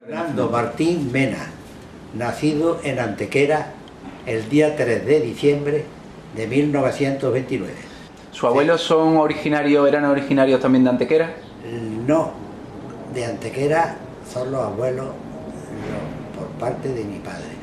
Fernando Martín Mena, nacido en Antequera el día 3 de diciembre de 1929. ¿Sus abuelos eran originarios también de Antequera? No, de Antequera son los abuelos por parte de mi padre.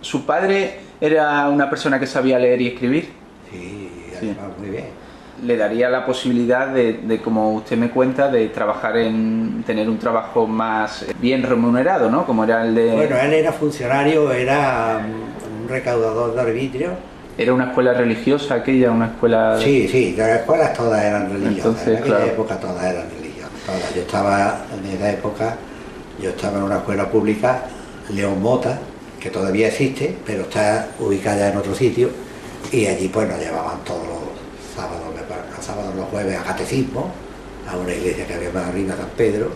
¿Su padre era una persona que sabía leer y escribir? Sí, además muy bien. Le daría la posibilidad de, como usted me cuenta, de tener un trabajo más bien remunerado, ¿no? Como era el de... Bueno, él era funcionario, era un recaudador de arbitrio. ¿Era una escuela religiosa aquella, una escuela...? Sí, las escuelas todas eran religiosas. Entonces, en aquella claro. época todas eran religiosas. Todas. Yo estaba, en esa época, en una escuela pública, León Mota, que todavía existe, pero está ubicada en otro sitio, y allí pues nos llevaban todos los sábados, los jueves a catecismo, a una iglesia que había más arriba, San Pedro,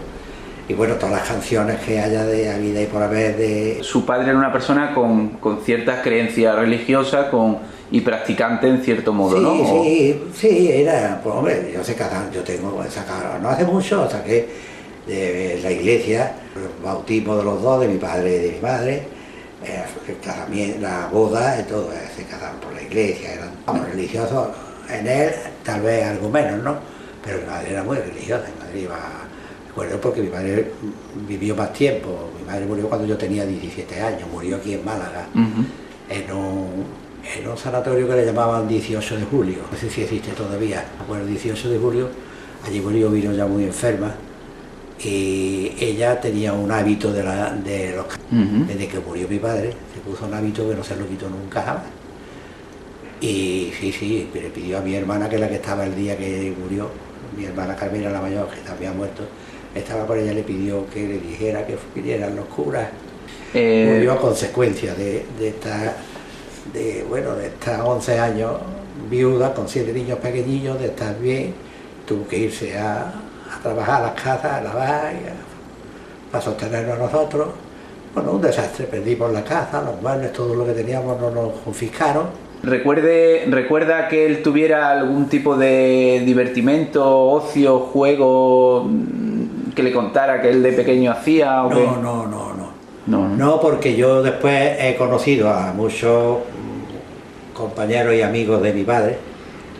y bueno, todas las canciones que haya de vida y por haber de... Su padre era una persona con ciertas creencias religiosas y practicante en cierto modo, sí, ¿no? Sí, era, pues hombre, yo tengo sacado, no hace mucho, saqué de la iglesia, el bautismo de los dos, de mi padre y de mi madre, el casamiento, la boda, y todo, se casaron por la iglesia, eran religiosos. En él tal vez algo menos, ¿no? Pero mi madre era muy religiosa, mi madre iba... Recuerdo porque mi madre vivió más tiempo, mi madre murió cuando yo tenía 17 años, murió aquí en Málaga, en un sanatorio que le llamaban 18 de julio, no sé si existe todavía. Bueno, el 18 de julio, allí vino ya muy enferma, y ella tenía un hábito de los... Desde que murió mi padre, se puso un hábito que no se lo quitó nunca jamás. Y sí, le pidió a mi hermana, que es la que estaba el día que murió, mi hermana Carmela, la mayor, que había muerto, estaba por ella, le pidió que le dijera que vinieran los curas. Murió a consecuencia de estar 11 años viuda, con 7 niños pequeñillos, de estar bien, tuvo que irse a trabajar a las casas, a lavar, para sostenernos a nosotros. Bueno, un desastre, perdimos la casa, los muebles, todo lo que teníamos nos confiscaron. ¿Recuerda que él tuviera algún tipo de divertimento, ocio, juego que le contara que él de pequeño hacía? ¿O No, porque yo después he conocido a muchos compañeros y amigos de mi padre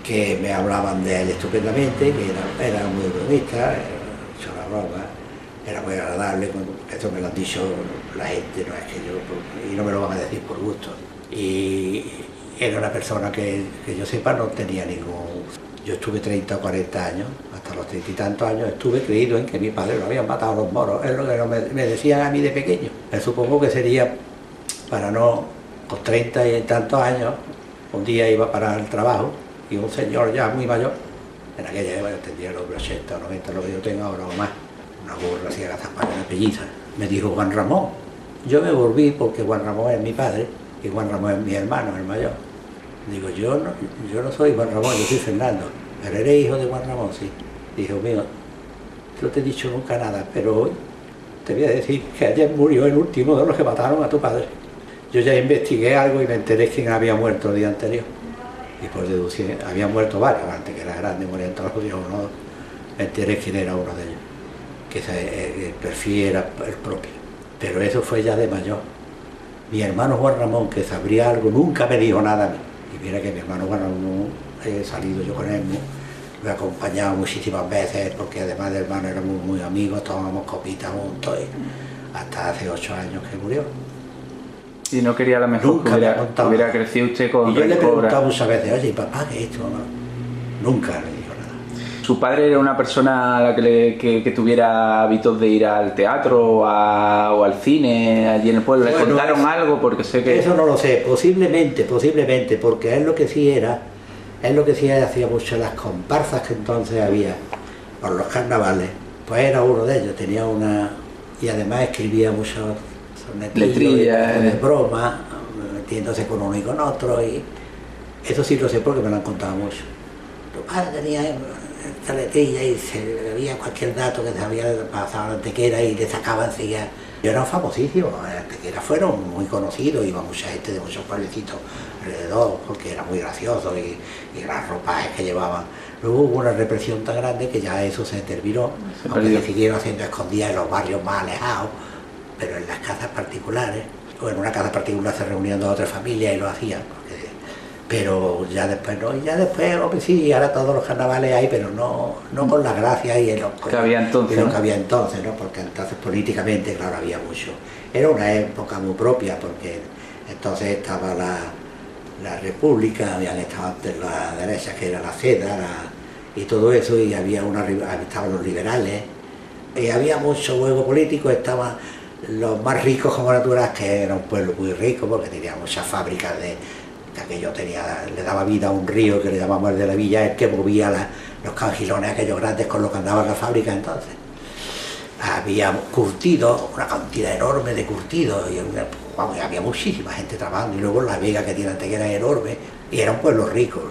que me hablaban de él estupendamente, que era muy bromista, hecho la broma, era muy agradable, eso me lo han dicho la gente, no es que yo, y no me lo van a decir por gusto. Y era una persona que yo sepa no tenía ningún... Yo estuve 30 o 40 años, hasta los 30 y tantos años estuve creído en que mi padre lo habían matado a los moros, es lo que me decían a mí de pequeño. Supongo que sería para no, con 30 y tantos años, un día iba para el trabajo y un señor ya muy mayor, en aquella época tendría los 80 o 90, lo que yo tengo ahora o más, una burra así agazapada, una pelliza, me dijo Juan Ramón. Yo me volví porque Juan Ramón es mi padre y Juan Ramón es mi hermano, el mayor. Digo, yo no soy Juan Ramón, yo soy Fernando. ¿Pero eres hijo de Juan Ramón? Sí. Dijo, mío, no te he dicho nunca nada, pero hoy te voy a decir que ayer murió el último de los que mataron a tu padre. Yo ya investigué algo y me enteré quién había muerto el día anterior. Y por deducir, habían muerto varios, antes que era grande, morían todos los días uno. Me enteré quién era uno de ellos, que el perfil era el propio. Pero eso fue ya de mayor. Mi hermano Juan Ramón, que sabría algo, nunca me dijo nada a mí. Y mira que mi hermano Juan Ramón, he salido yo con él, lo he acompañado muchísimas veces, porque además de hermano éramos muy amigos, tomábamos copitas juntos, y hasta hace 8 años que murió. Y no quería a lo mejor Nunca que hubiera crecido usted con... Y yo le he preguntado muchas veces, oye, papá, ¿qué es esto? No, nunca me dijo nada. ¿Su padre era una persona a la que tuviera hábitos de ir al teatro o al cine allí en el pueblo? ¿Le contaron algo? Porque sé que... Eso no lo sé, posiblemente, porque él lo que sí hacía mucho las comparsas que entonces había, por los carnavales, pues era uno de ellos, tenía una... Y además escribía muchos letrillas de broma, metiéndose con uno y con otro, y eso sí lo sé porque me lo han contado mucho. Tu padre tenía esta letrilla y se veía cualquier dato que se había pasado en Antequera y le sacaba enseguida. Yo era famosísimo, en Antequera fueron muy conocidos, iba mucha gente de muchos pueblecitos alrededor porque era muy gracioso y las ropajes que llevaban. Luego hubo una represión tan grande que ya eso se terminó, aunque se siguieron haciendo escondidas en los barrios más alejados, pero en las casas particulares, o en una casa particular se reunían 2 o 3 familias y lo hacían, pero ya después no, y ya después, hombre, sí, ahora todos los carnavales hay, pero no con las gracias y lo que había entonces, que había entonces, ¿no? Porque entonces políticamente, claro, había mucho. Era una época muy propia, porque entonces estaba la República, habían estado antes la derecha, que era la CEDA, y todo eso, y estaban los liberales, y había mucho juego político. Estaban los más ricos como Natural, que era un pueblo muy rico, porque tenía muchas fábricas que aquello le daba vida a un río que le llamamos el de la villa, el que movía los cangilones aquellos grandes con los que andaban las fábricas entonces. Había curtidos, una cantidad enorme de curtidos, y había muchísima gente trabajando, y luego la vega que tiene Antequera era enorme, y era un pueblo rico.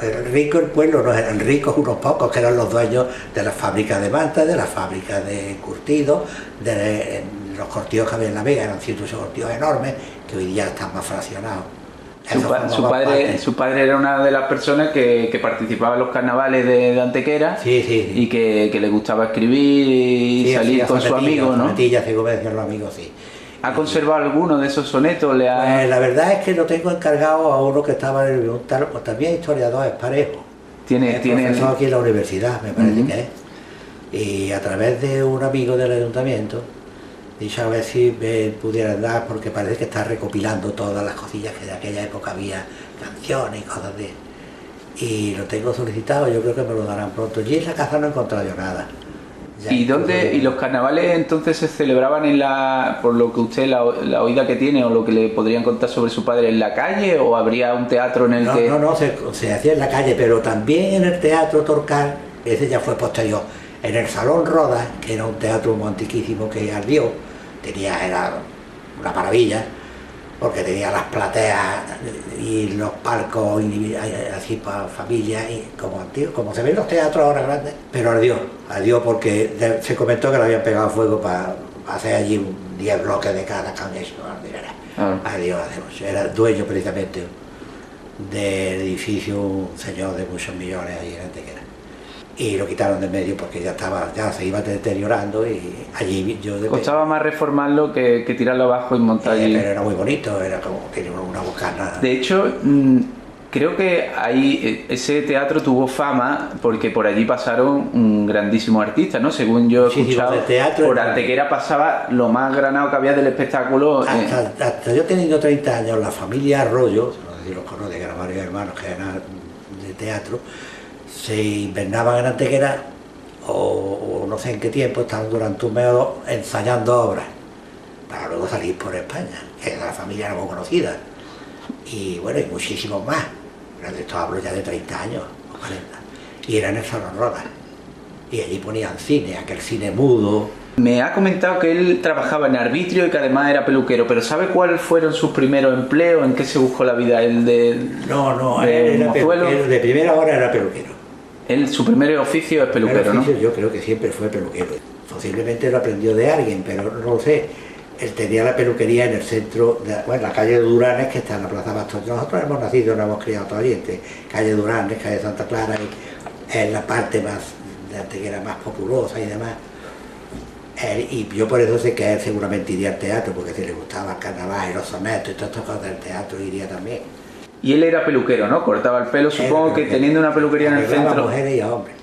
Era rico el pueblo, no eran ricos unos pocos que eran los dueños de las fábricas de mantas, de las fábricas de curtidos, de los cortillos que había en la vega, eran 108 cortillos enormes, que hoy día están más fraccionados. Su padre era una de las personas que participaba en los carnavales de Antequera, sí. Y que le gustaba escribir y salir con sus amigos, ¿no? Los amigos, sí. ¿Ha conservado alguno de esos sonetos? Pues la verdad es que lo tengo encargado a uno que estaba en el también historiador, es Parejo. Tiene profesor aquí en la universidad, me parece que es. Y a través de un amigo del ayuntamiento, dicho a ver si me pudieran dar, porque parece que está recopilando todas las cosillas que de aquella época había, canciones y cosas de... Y lo tengo solicitado, yo creo que me lo darán pronto. Y en la casa no he encontrado yo nada. ¿Y los carnavales entonces se celebraban por lo que usted, la oída que tiene, o lo que le podrían contar sobre su padre, en la calle, o habría un teatro en el que...? No, se hacía en la calle, pero también en el Teatro Torcal, ese ya fue posterior, en el Salón Rodas, que era un teatro muy antiquísimo que ardió, era una maravilla, porque tenía las plateas y los palcos así para familias, y como se ven los teatros ahora grandes, pero ardió porque se comentó que le habían pegado fuego para hacer allí 10 bloques de cada cangrejo. Ardió hace mucho. Era dueño precisamente del edificio, un señor de muchos millones allí en Antequera. Y lo quitaron de medio porque ya se iba deteriorando, y allí costaba más reformarlo que tirarlo abajo y montar allí. Pero era muy bonito, era como tenía una bocana. De hecho, creo que ese teatro tuvo fama porque por allí pasaron grandísimos artistas, ¿no? Según yo he escuchado, por Antequera pasaba lo más granado que había del espectáculo. Hasta yo teniendo 30 años, la familia Arroyo, no sé si los conoce, que eran varios hermanos que eran de teatro, se invernaban en Antequera, o no sé en qué tiempo, estaban durante un mes o dos ensayando obras para luego salir por España, que la familia era muy conocida, y bueno, y muchísimos más, pero de esto hablo ya de 30 años o 40, y era en el Salón Rodas, y allí ponían cine, aquel cine mudo. Me ha comentado que él trabajaba en arbitrio y que además era peluquero, pero ¿sabe cuáles fueron sus primeros empleos? ¿En qué se buscó la vida? ¿El No, él era peluquero, de primera hora era peluquero. Su primer oficio es peluquero, ¿no? Yo creo que siempre fue peluquero. Posiblemente lo aprendió de alguien, pero no lo sé. Él tenía la peluquería en el centro, la calle de Duranes, que está en la Plaza Bastos. Nosotros hemos nacido, no hemos criado todavía, calle Duranes, calle Santa Clara, y es la parte más de Antequera más populosa y demás. Y yo por eso sé que él seguramente iría al teatro, porque si le gustaba el carnaval y los sonetos y todas estas cosas del teatro, iría también. Y él era peluquero, ¿no? Cortaba el pelo, supongo que teniendo una peluquería en el centro. A mujeres y a hombres.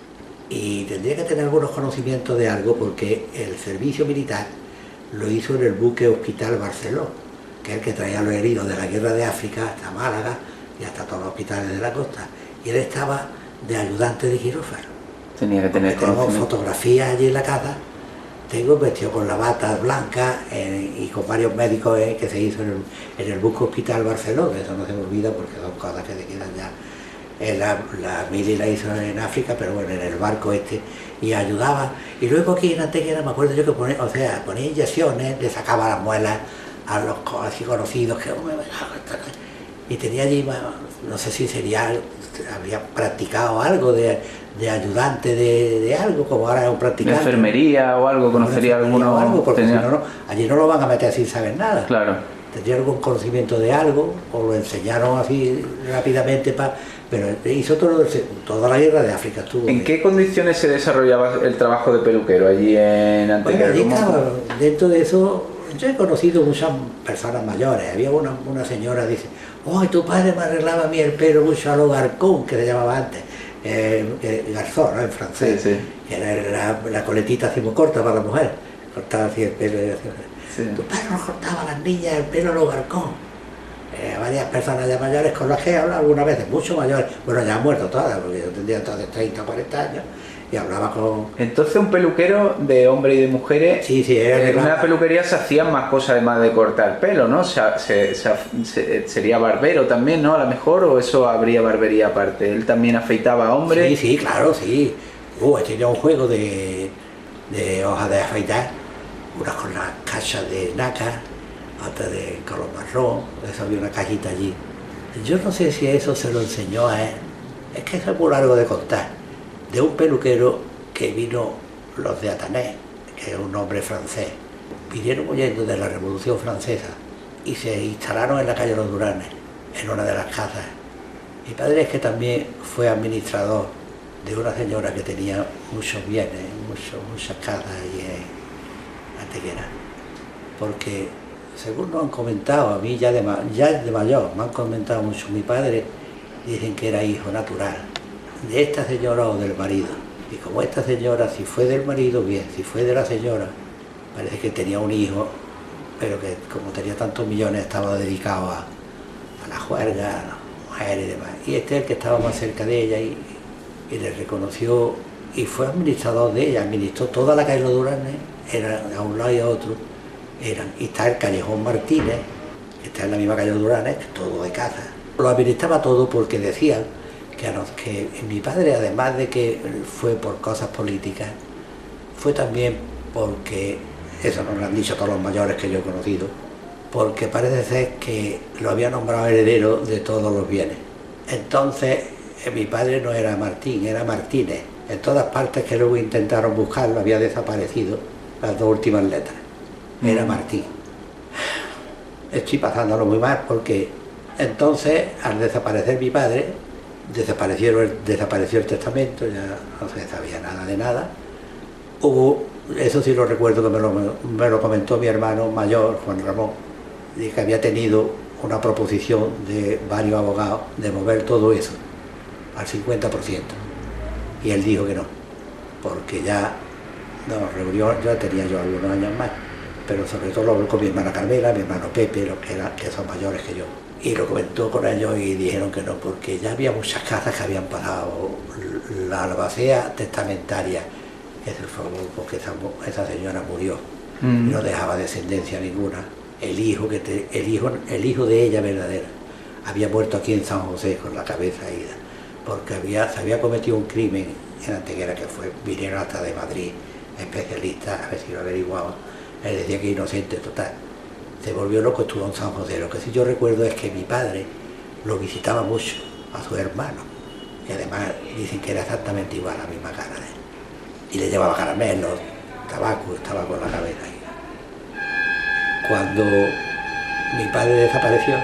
Y tendría que tener algunos conocimientos de algo, porque el servicio militar lo hizo en el buque Hospital Barceló, que es el que traía a los heridos de la guerra de África hasta Málaga y hasta todos los hospitales de la costa. Y él estaba de ayudante de quirófano. Tenía que tener conocimiento. Tengo fotografías allí en la casa. Tengo vestido con la bata blanca y con varios médicos que se hizo en el buque Hospital Barceló, que eso no se me olvida porque son cosas que se quedan ya. La mili la hizo en África, pero bueno, en el barco y ayudaba. Y luego aquí en Antequera me acuerdo yo que ponía inyecciones, le sacaba las muelas a los así conocidos, y tenía allí, no sé si había practicado algo de ayudante de algo, como ahora es un practicante. De enfermería o algo, conocería alguno. O algo, porque si no, allí no lo van a meter sin saber nada. Claro. Tendría algún conocimiento de algo, o lo enseñaron así rápidamente, pero hizo toda la guerra de África. ¿En qué condiciones se desarrollaba el trabajo de peluquero allí en Antequera? Bueno, allí estaba, dentro de eso, Yo he conocido muchas personas mayores. Había una señora que dice, ¡oh, tu padre me arreglaba a mí el pelo mucho a lo garcón, que le llamaba antes! Garzón, ¿no? En francés. Sí, sí. Era la coletita así muy corta para la mujer. Cortaba así el pelo. Sí. Tu padre nos cortaba a las niñas el pelo a lo garcón. Varias personas ya mayores con las que he hablado algunas veces, mucho mayores. Bueno, ya han muerto todas, porque yo tendría entonces 30 o 40 años. Y hablaba con... Entonces un peluquero de hombres y de mujeres, sí, en una peluquería se hacían más cosas además de cortar pelo, ¿no? Sería barbero también, ¿no? A lo mejor, o eso habría barbería aparte. Él también afeitaba a hombres. Sí, claro, sí. Tenía un juego de hojas de afeitar, unas con las cachas de nácar, otras de color marrón, eso había una cajita allí. Yo no sé si eso se lo enseñó a él, es que eso es muy largo de contar. De un peluquero que vino los de Atanés, que es un hombre francés, vinieron huyendo de la Revolución Francesa y se instalaron en la calle Los Duranes, en una de las casas. Mi padre es que también fue administrador de una señora que tenía muchos bienes, muchas casas allí en Antequera, porque según nos han comentado, a mí ya de mayor, me han comentado mucho, mi padre dicen que era hijo natural de esta señora o del marido. Y como esta señora, si fue del marido, bien, si fue de la señora, parece que tenía un hijo, pero que como tenía tantos millones estaba dedicado a la juerga, a las mujeres y demás. Y este es el que estaba más cerca de ella y le reconoció y fue administrador de ella, administró toda la calle Los Duranes, era a un lado y a otro, y está el Callejón Martínez, que está en la misma calle Los Duranes, todo de casa. Lo administraba todo porque decían que mi padre, además de que fue por cosas políticas, fue también porque, eso nos lo han dicho todos los mayores que yo he conocido, porque parece ser que lo había nombrado heredero de todos los bienes. Entonces, mi padre no era Martín, era Martínez. En todas partes que luego intentaron buscarlo había desaparecido las dos últimas letras. Era Martín. Estoy pasándolo muy mal porque entonces, al desaparecer mi padre, desapareció el testamento, ya no se sabía nada de nada. Eso sí lo recuerdo que me lo comentó mi hermano mayor, Juan Ramón, de que había tenido una proposición de varios abogados de mover todo eso al 50%. Y él dijo que no, porque ya nos reunió, ya tenía yo algunos años más, pero sobre todo lo hablé con mi hermana Carmela, mi hermano Pepe, los que son mayores que yo. Y lo comentó con ellos y dijeron que no, porque ya había muchas casas que habían pasado la albacea testamentaria, porque esa señora murió y no dejaba descendencia ninguna. El hijo de ella verdadera había muerto aquí en San José con la cabeza ida, porque se había cometido un crimen en Antequera que vinieron hasta de Madrid especialistas a ver si lo averiguaban. Él decía que inocente total. Se volvió loco, estuvo en San José. Lo que sí yo recuerdo es que mi padre lo visitaba mucho a su hermano, y además dicen que era exactamente igual a la misma cara de él. Y le llevaba caramelos, tabaco, estaba con la cabeza ahí. Cuando mi padre desapareció,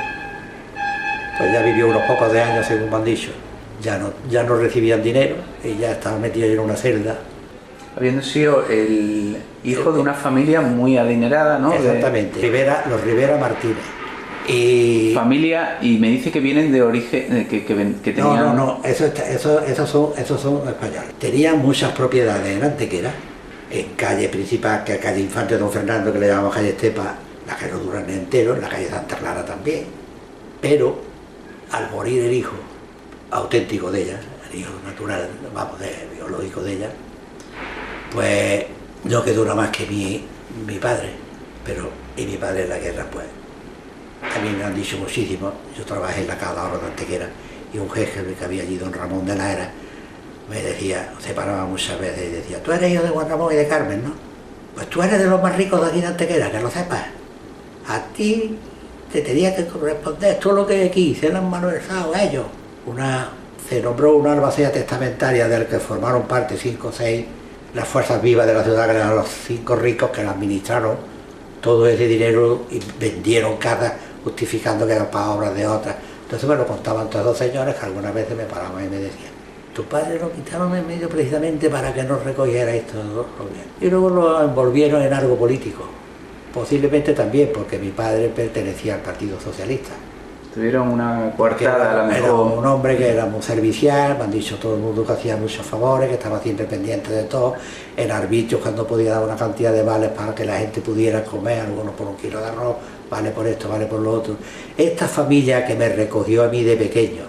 pues ya vivió unos pocos de años, según me han dicho. Ya no recibían dinero y ya estaban metidos en una celda. Habiendo sido el hijo de una familia muy adinerada, ¿no? Exactamente, los Rivera Martínez. Y familia, y me dice que vienen de origen, que tenían... No, esos son españoles. Tenían muchas propiedades en Antequera, en calle principal, que es calle Infante Don Fernando, que le llamamos calle Estepa, la calle Los Duranes entero, la calle Santa Clara también. Pero al morir el hijo auténtico de ella, el hijo natural, biológico de ella, pues no quedó nada más que mi padre, y mi padre en la guerra, pues a mí me han dicho muchísimo. Yo trabajé en la Cada de Antequera y un jefe que había allí, don Ramón de la Era, me decía, se paraba muchas veces y decía, tú eres hijo de Juan Ramón y de Carmen, ¿no? Pues tú eres de los más ricos de aquí de Antequera, que lo sepas. A ti te tenía que corresponder todo lo que aquí se lo han malversado ellos. Se nombró una albacea testamentaria del que formaron parte 5 o 6 las fuerzas vivas de la ciudad, que eran los 5 ricos que la administraron todo ese dinero y vendieron casas justificando que eran para obras de otras. Entonces me lo contaban todos los señores, que algunas veces me paraban y me decían, tu padre lo quitaron en medio precisamente para que no recogiera esto. Y luego lo envolvieron en algo político. Posiblemente también, porque mi padre pertenecía al Partido Socialista. Tuvieron una coartada a la mejor. Era un hombre que era muy servicial, me han dicho todo el mundo que hacía muchos favores, que estaba siempre pendiente de todo, en arbitrios cuando podía dar una cantidad de vales para que la gente pudiera comer, algunos por un kilo de arroz, vale por esto, vale por lo otro. Esta familia que me recogió a mí de pequeño,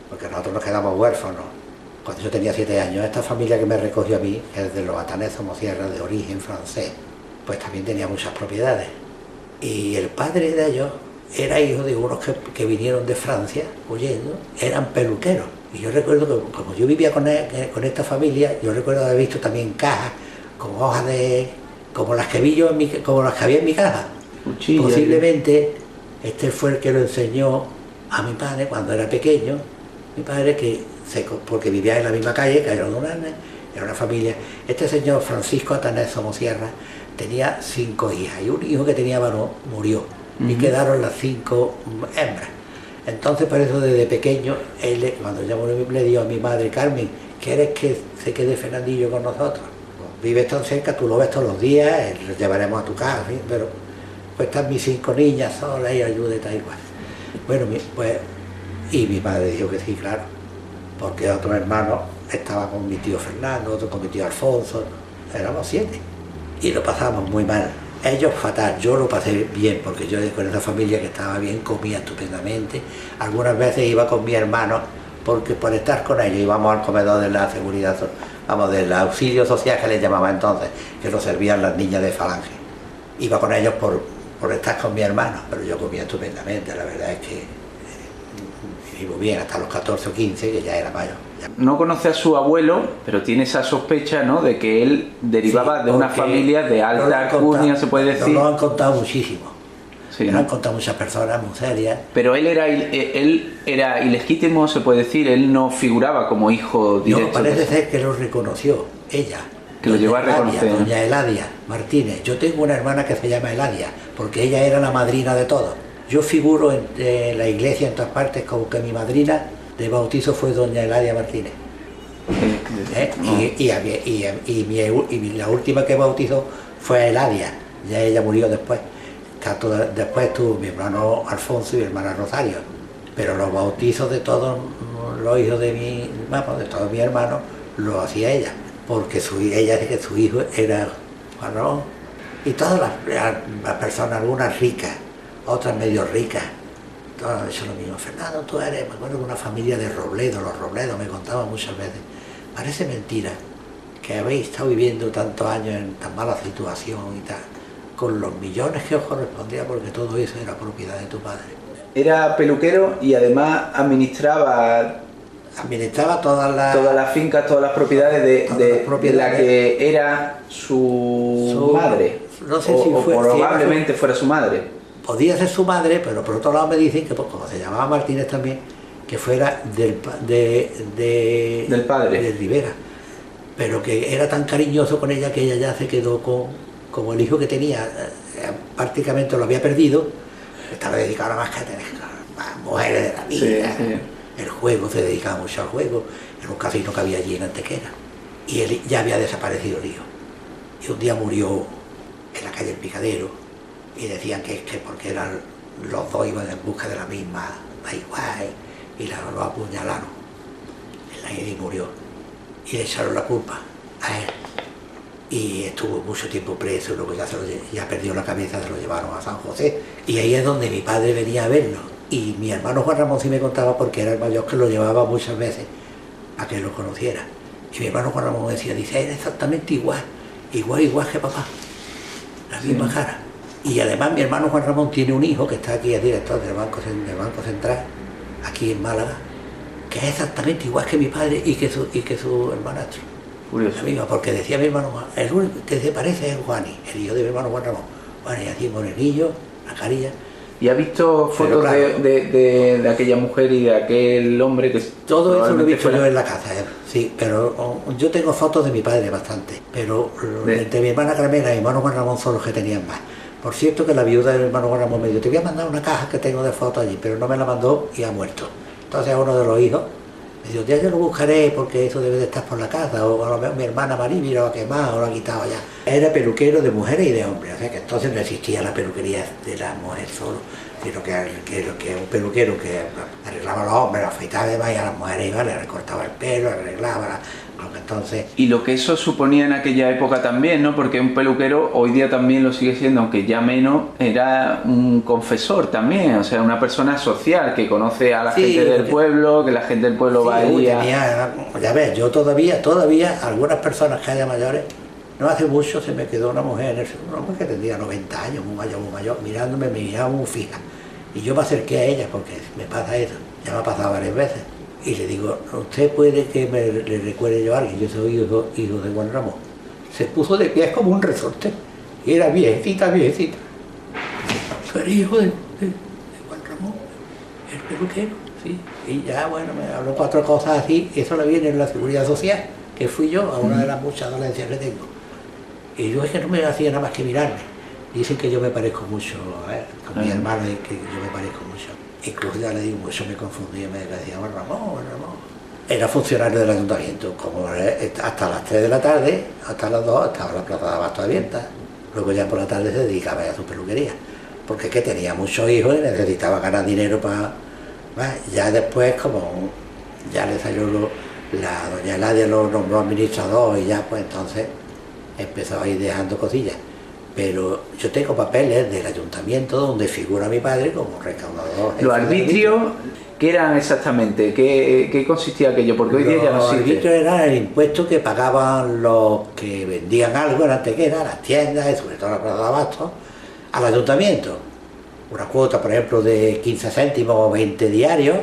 porque nosotros nos quedamos huérfanos, cuando yo tenía 7 años, esta familia que me recogió a mí, que es de los Atanés Somosierra, de origen francés, pues también tenía muchas propiedades. Y el padre de ellos era hijo de unos que vinieron de Francia, huyendo, eran peluqueros. Y yo recuerdo que como yo vivía con esta familia, yo recuerdo haber visto también cajas con hojas como las que vi yo como las que había en mi casa. Cuchilla. Posiblemente este fue el que lo enseñó a mi padre cuando era pequeño, mi padre porque vivía en la misma calle, que era una familia. Este señor Francisco Atanés Somosierra tenía 5 hijas y un hijo que tenía varón murió. Y quedaron las 5 hembras. Entonces, por eso desde pequeño, cuando ya murió, le dio a mi madre: Carmen, ¿quieres que se quede Fernandillo con nosotros? Pues, vives tan cerca, tú lo ves todos los días, lo llevaremos a tu casa, ¿sí? Pero pues están mis 5 niñas solas y ayúdate tal igual. Bueno, pues, y mi padre dijo que sí, claro, porque otros hermanos estaban con mi tío Fernando, otros con mi tío Alfonso, éramos 7, y lo pasábamos muy mal. Ellos fatal, yo lo pasé bien, porque yo con esa familia que estaba bien, comía estupendamente. Algunas veces iba con mi hermano, porque por estar con ellos íbamos al comedor de la seguridad, del auxilio social que les llamaba entonces, que lo servían las niñas de Falange. Iba con ellos por estar con mi hermano, pero yo comía estupendamente, la verdad es que vivo bien hasta los 14 o 15, que ya era mayor. No conoce a su abuelo, pero tiene esa sospecha, ¿no?, de que él derivaba de una familia de alta alcurnia, se puede decir. Nos lo han contado muchísimo. Sí, nos han contado muchas personas muy serias. Pero él era ilegítimo, se puede decir, él no figuraba como hijo directo. No, parece ser que lo reconoció ella. Que lo llevó a reconocer. Doña Eladia Martínez. Yo tengo una hermana que se llama Eladia, porque ella era la madrina de todos. Yo figuro en la iglesia en todas partes como que mi madrina de bautizo fue doña Eladia Martínez. Y la última que bautizó fue Eladia, ya ella murió después. Después estuvo mi hermano Alfonso y mi hermana Rosario, pero los bautizos de todos los hijos de todos mis hermanos lo hacía ella, porque ella dice que su hijo era Juan Ramón. Y todas las personas, algunas ricas, otras medio ricas, todas han hecho lo mismo. Fernando, tú eres, me acuerdo de una familia de Robledo, los Robledos me contaban muchas veces. Parece mentira que habéis estado viviendo tantos años en tan mala situación y tal, con los millones que os correspondía, porque todo eso era propiedad de tu padre. Era peluquero y además administraba todas las fincas, todas las propiedades de la que era su madre. No sé si fue, probablemente fuera su madre. Podía ser su madre, pero por otro lado me dicen que, como se llamaba Martínez también, que fuera del padre de Rivera, pero que era tan cariñoso con ella que ella ya se quedó como el hijo que tenía, prácticamente lo había perdido, estaba dedicado a más que a tener mujeres de la vida. Sí. El juego, se dedicaba mucho al juego, en un casino que había allí en Antequera, y él ya había desaparecido el hijo, y un día murió en la calle El Picadero, y decían que porque los dos iban en busca de la misma, da igual, y lo apuñalaron y murió, y le echaron la culpa a él, y estuvo mucho tiempo preso, y luego ya perdió la cabeza, se lo llevaron a San José, y ahí es donde mi padre venía a verlo, y mi hermano Juan Ramón sí me contaba, porque era el mayor, que lo llevaba muchas veces a que lo conociera, y mi hermano Juan Ramón decía, era exactamente igual que papá, la misma cara. Y además mi hermano Juan Ramón tiene un hijo que está aquí, es director del Banco Central, aquí en Málaga, que es exactamente igual que mi padre y que su hermanastro. Curioso. Amigo, porque decía mi hermano Juan, el único que se parece es Juani, el hijo de mi hermano Juan Ramón. Juani, así morenillo, la carilla. ¿Y ha visto fotos claro, de aquella mujer y de aquel hombre que... Todo eso lo he visto yo en la casa, sí, pero yo tengo fotos de mi padre bastante, pero de mi hermana Carmela y mi hermano Juan Ramón son los que tenían más. Por cierto que la viuda del hermano Juan Ramón me dijo, te voy a mandar una caja que tengo de fotos allí, pero no me la mandó y ha muerto. Entonces uno de los hijos Me dijo, ya yo lo buscaré porque eso debe de estar por la casa, o a lo mejor mi hermana Mariby lo ha quemado o lo ha quitado ya. Era peluquero de mujeres y de hombres, o sea que entonces no existía la peluquería de la mujer solo, sino que un peluquero que arreglaba a los hombres, los afeitaba de más y a las mujeres iba, le recortaba el pelo, le arreglaba, entonces... Y lo que eso suponía en aquella época también, ¿no? Porque un peluquero hoy día también lo sigue siendo, aunque ya menos, era un confesor también, o sea, una persona social que conoce a la gente del pueblo, que la gente del pueblo va allí ya ves, yo todavía, algunas personas que haya mayores, no hace mucho se me quedó una mujer que tendría 90 años, muy mayor, mirándome, me miraba muy fija. Y yo me acerqué a ella porque me pasa eso, ya me ha pasado varias veces. Y le digo, ¿usted puede que le recuerde yo a alguien? Yo soy hijo de Juan Ramón. Se puso de pie como un resorte. Y era viejecita. ¿Tú eres hijo de Juan Ramón? ¿El peluquero? Sí. Y ya, bueno, me habló 4 cosas así. Eso le viene en la Seguridad Social, que fui yo a una de las muchas dolencias que tengo. Y yo es que no me hacía nada más que mirarme. Dicen que yo me parezco mucho, con mi hermano, que yo me parezco mucho. Incluso ya le digo, eso me confundía, me decía, Juan Ramón. Era funcionario del ayuntamiento, como hasta las 3 de la tarde, hasta las 2, estaba la plaza de abasto abierta. Luego ya por la tarde se dedicaba a su peluquería, porque es que tenía muchos hijos y necesitaba ganar dinero para... Ya después, como ya le salió la doña Eladia lo nombró administrador y ya pues entonces empezó a ir dejando cosillas. Pero yo tengo papeles del ayuntamiento donde figura mi padre como recaudador. ¿Los arbitrios qué eran exactamente? ¿Qué consistía aquello? Porque hoy día ya no existe. Los arbitrios era el impuesto que pagaban los que vendían algo en Antequera, las tiendas y sobre todo la plaza de abasto, al ayuntamiento. Una cuota, por ejemplo, de 15 céntimos o 20 diarios,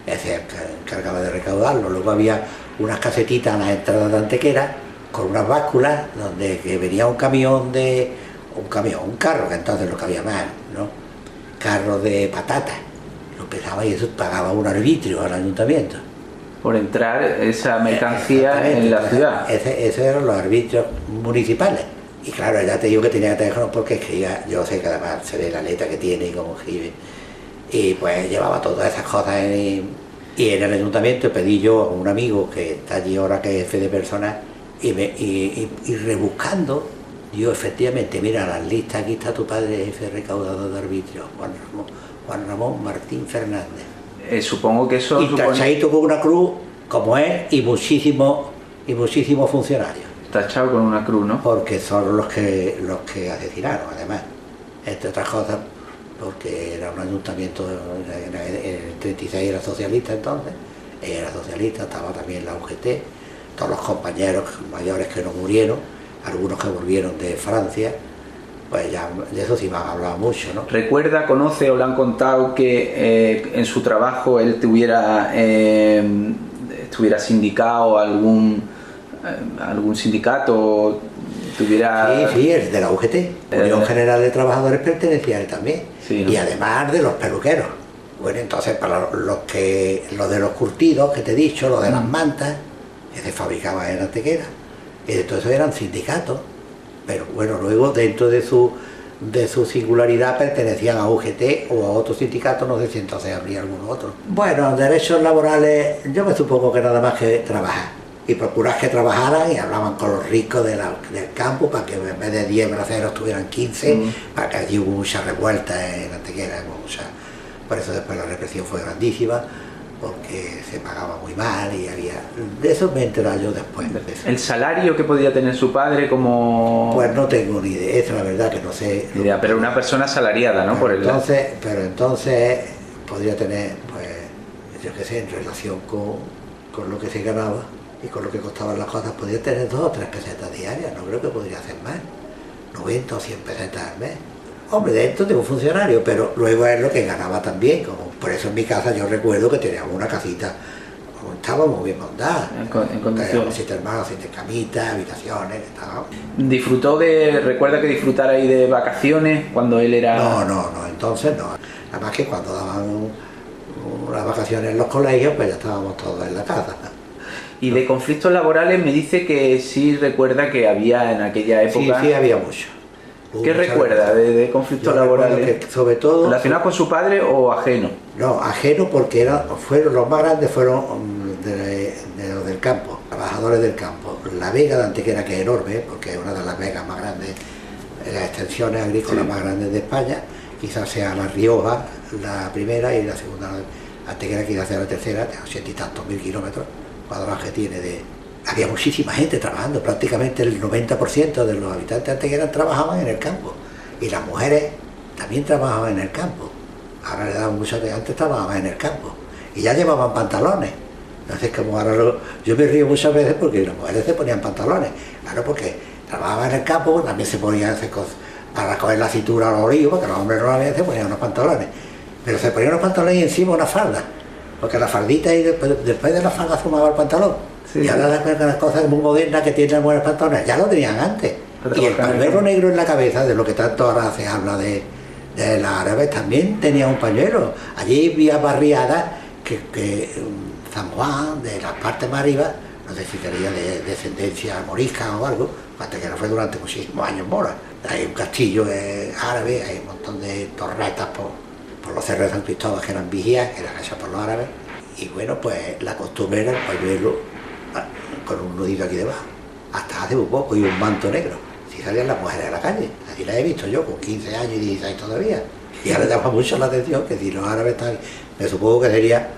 se encargaba de recaudarlo. Luego había unas casetitas a las entradas de Antequera con unas básculas donde que venía un carro, que entonces lo que había más, ¿no? Carro de patatas, lo pesaba y eso pagaba un arbitrio al ayuntamiento. Por entrar esa mercancía en la ciudad. Esos eran los arbitrios municipales. Y claro, ya te digo que tenía teléfono porque escribía, yo sé que además se ve la letra que tiene y cómo escribe. Y pues llevaba todas esas cosas y en el ayuntamiento pedí yo a un amigo que está allí ahora, que es jefe de personal, y rebuscando, yo efectivamente, mira las listas, aquí está tu padre jefe recaudador de arbitrio, Juan Ramón Martín Fernández. Supongo que eso... Y tachadito con una cruz, como él, y muchísimos funcionarios. Tachado con una cruz, ¿no? Porque son los que asesinaron, además, entre otras cosas, porque era un ayuntamiento, en el 36 era socialista entonces, ella era socialista, estaba también la UGT, todos los compañeros mayores que no murieron, algunos que volvieron de Francia, pues ya de eso sí me han hablado mucho, ¿no? ¿Recuerda, conoce o le han contado que en su trabajo él estuviera sindicado algún sindicato, tuviera... Sí, el de la UGT, Unión General de Trabajadores, pertenecía a él también, sí, ¿no? Y además de los peluqueros. Bueno, entonces para los de los curtidos que te he dicho, los de las mantas, que se fabricaban en Antequera, y de todo eso eran sindicatos, pero bueno, luego dentro de su singularidad pertenecían a UGT o a otro sindicato, no sé si entonces habría algún otro. Bueno, derechos laborales, yo me supongo que nada más que trabajar, y procurar que trabajaran y hablaban con los ricos del campo para que en vez de 10 braceros tuvieran 15, para que allí hubo mucha revuelta en Antequera, por eso después la represión fue grandísima, porque se pagaba muy mal y había... De eso me enteré yo después. ¿El salario que podía tener su padre como...? Pues no tengo ni idea, esa es la verdad que no sé. Idea, pero una persona asalariada, ¿no? Pero entonces podría tener, pues, yo qué sé, en relación con lo que se ganaba y con lo que costaban las cosas, podría tener 2 o 3 pesetas diarias, no creo que podría hacer más, 90 o 100 pesetas al mes. Hombre, dentro de un funcionario, pero luego es lo que ganaba también, como por eso en mi casa yo recuerdo que teníamos una casita, estábamos bien montada, en condiciones. 7 hermanos, 7 camitas, habitaciones, estábamos. ¿Recuerda que disfrutara ahí de vacaciones cuando él era...? No, entonces no, nada más que cuando daban las vacaciones en los colegios, pues ya estábamos todos en la casa. Y de conflictos laborales me dice que sí recuerda que había en aquella época... Sí, había mucho. ¿Qué recuerda de conflictos laborales? Sobre todo... ¿Relacionados con su padre o ajeno? No, ajeno porque fueron los más grandes fueron de los del campo, trabajadores del campo. La vega de Antequera, que es enorme, porque es una de las vegas más grandes, las extensiones agrícolas más grandes de España, quizás sea La Rioja la primera y la segunda, Antequera quizás sea la tercera, de 80 y tantos mil kilómetros cuadrados que tiene de... Había muchísima gente trabajando, prácticamente el 90% de los habitantes de Antequera trabajaban en el campo, y las mujeres también trabajaban en el campo. Ahora le daban mucho que antes trabajaban en el campo, y ya llevaban pantalones. Entonces, como ahora yo me río muchas veces porque las mujeres se ponían pantalones, claro, porque trabajaban en el campo, también se ponían hacer cosas para coger la cintura a los orillos, porque los hombres normalmente se ponían unos pantalones, pero se ponían unos pantalones y encima una falda, porque la faldita y después de la falda formaba el pantalón. Sí, y ahora las cosas muy modernas que tienen buenos pantalones, ya lo tenían antes. Y el pañuelo negro en la cabeza, de lo que tanto ahora se habla de las árabes, también tenía un pañuelo. Allí había barriadas que San Juan, de la parte más arriba, no sé si sería de descendencia morisca o algo, hasta que no fue durante muchísimos años mora. Hay un castillo árabe, hay un montón de torretas por los cerros de San Cristóbal que eran vigías, que eran hechas por los árabes. Y bueno, pues la costumbre era el pañuelo con un nudito aquí debajo, hasta hace muy poco, y un manto negro. Si salían las mujeres a la calle, así las he visto yo con 15 años y 16 todavía. Y ahora llama mucho la atención que si los árabes están, me supongo que sería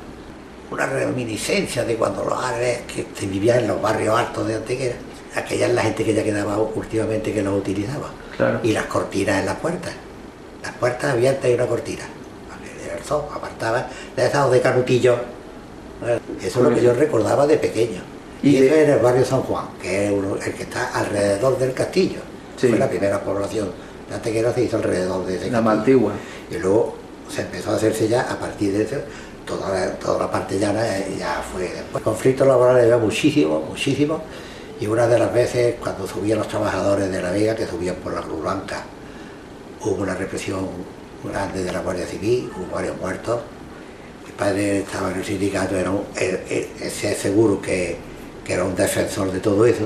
una reminiscencia de cuando los árabes que se vivían en los barrios altos de Antequera, aquella es la gente que ya quedaba últimamente que los utilizaba. Claro. Y las cortinas en las puertas abiertas y una cortina, el sol apartaba de esos de canutillos. Eso es lo que yo recordaba de pequeño. Y eso era el barrio San Juan, que es el que está alrededor del castillo. Sí. Fue la primera población de Antequera, se hizo alrededor de ese castillo. La más antigua. Y luego se empezó a hacerse ya, a partir de eso, toda la parte llana ya fue después. Conflictos laborales había muchísimo, y una de las veces cuando subían los trabajadores de la Vega, que subían por la Cruz Blanca, hubo una represión grande de la Guardia Civil, hubo varios muertos. Mi padre estaba en el sindicato, ese seguro que era un defensor de todo eso,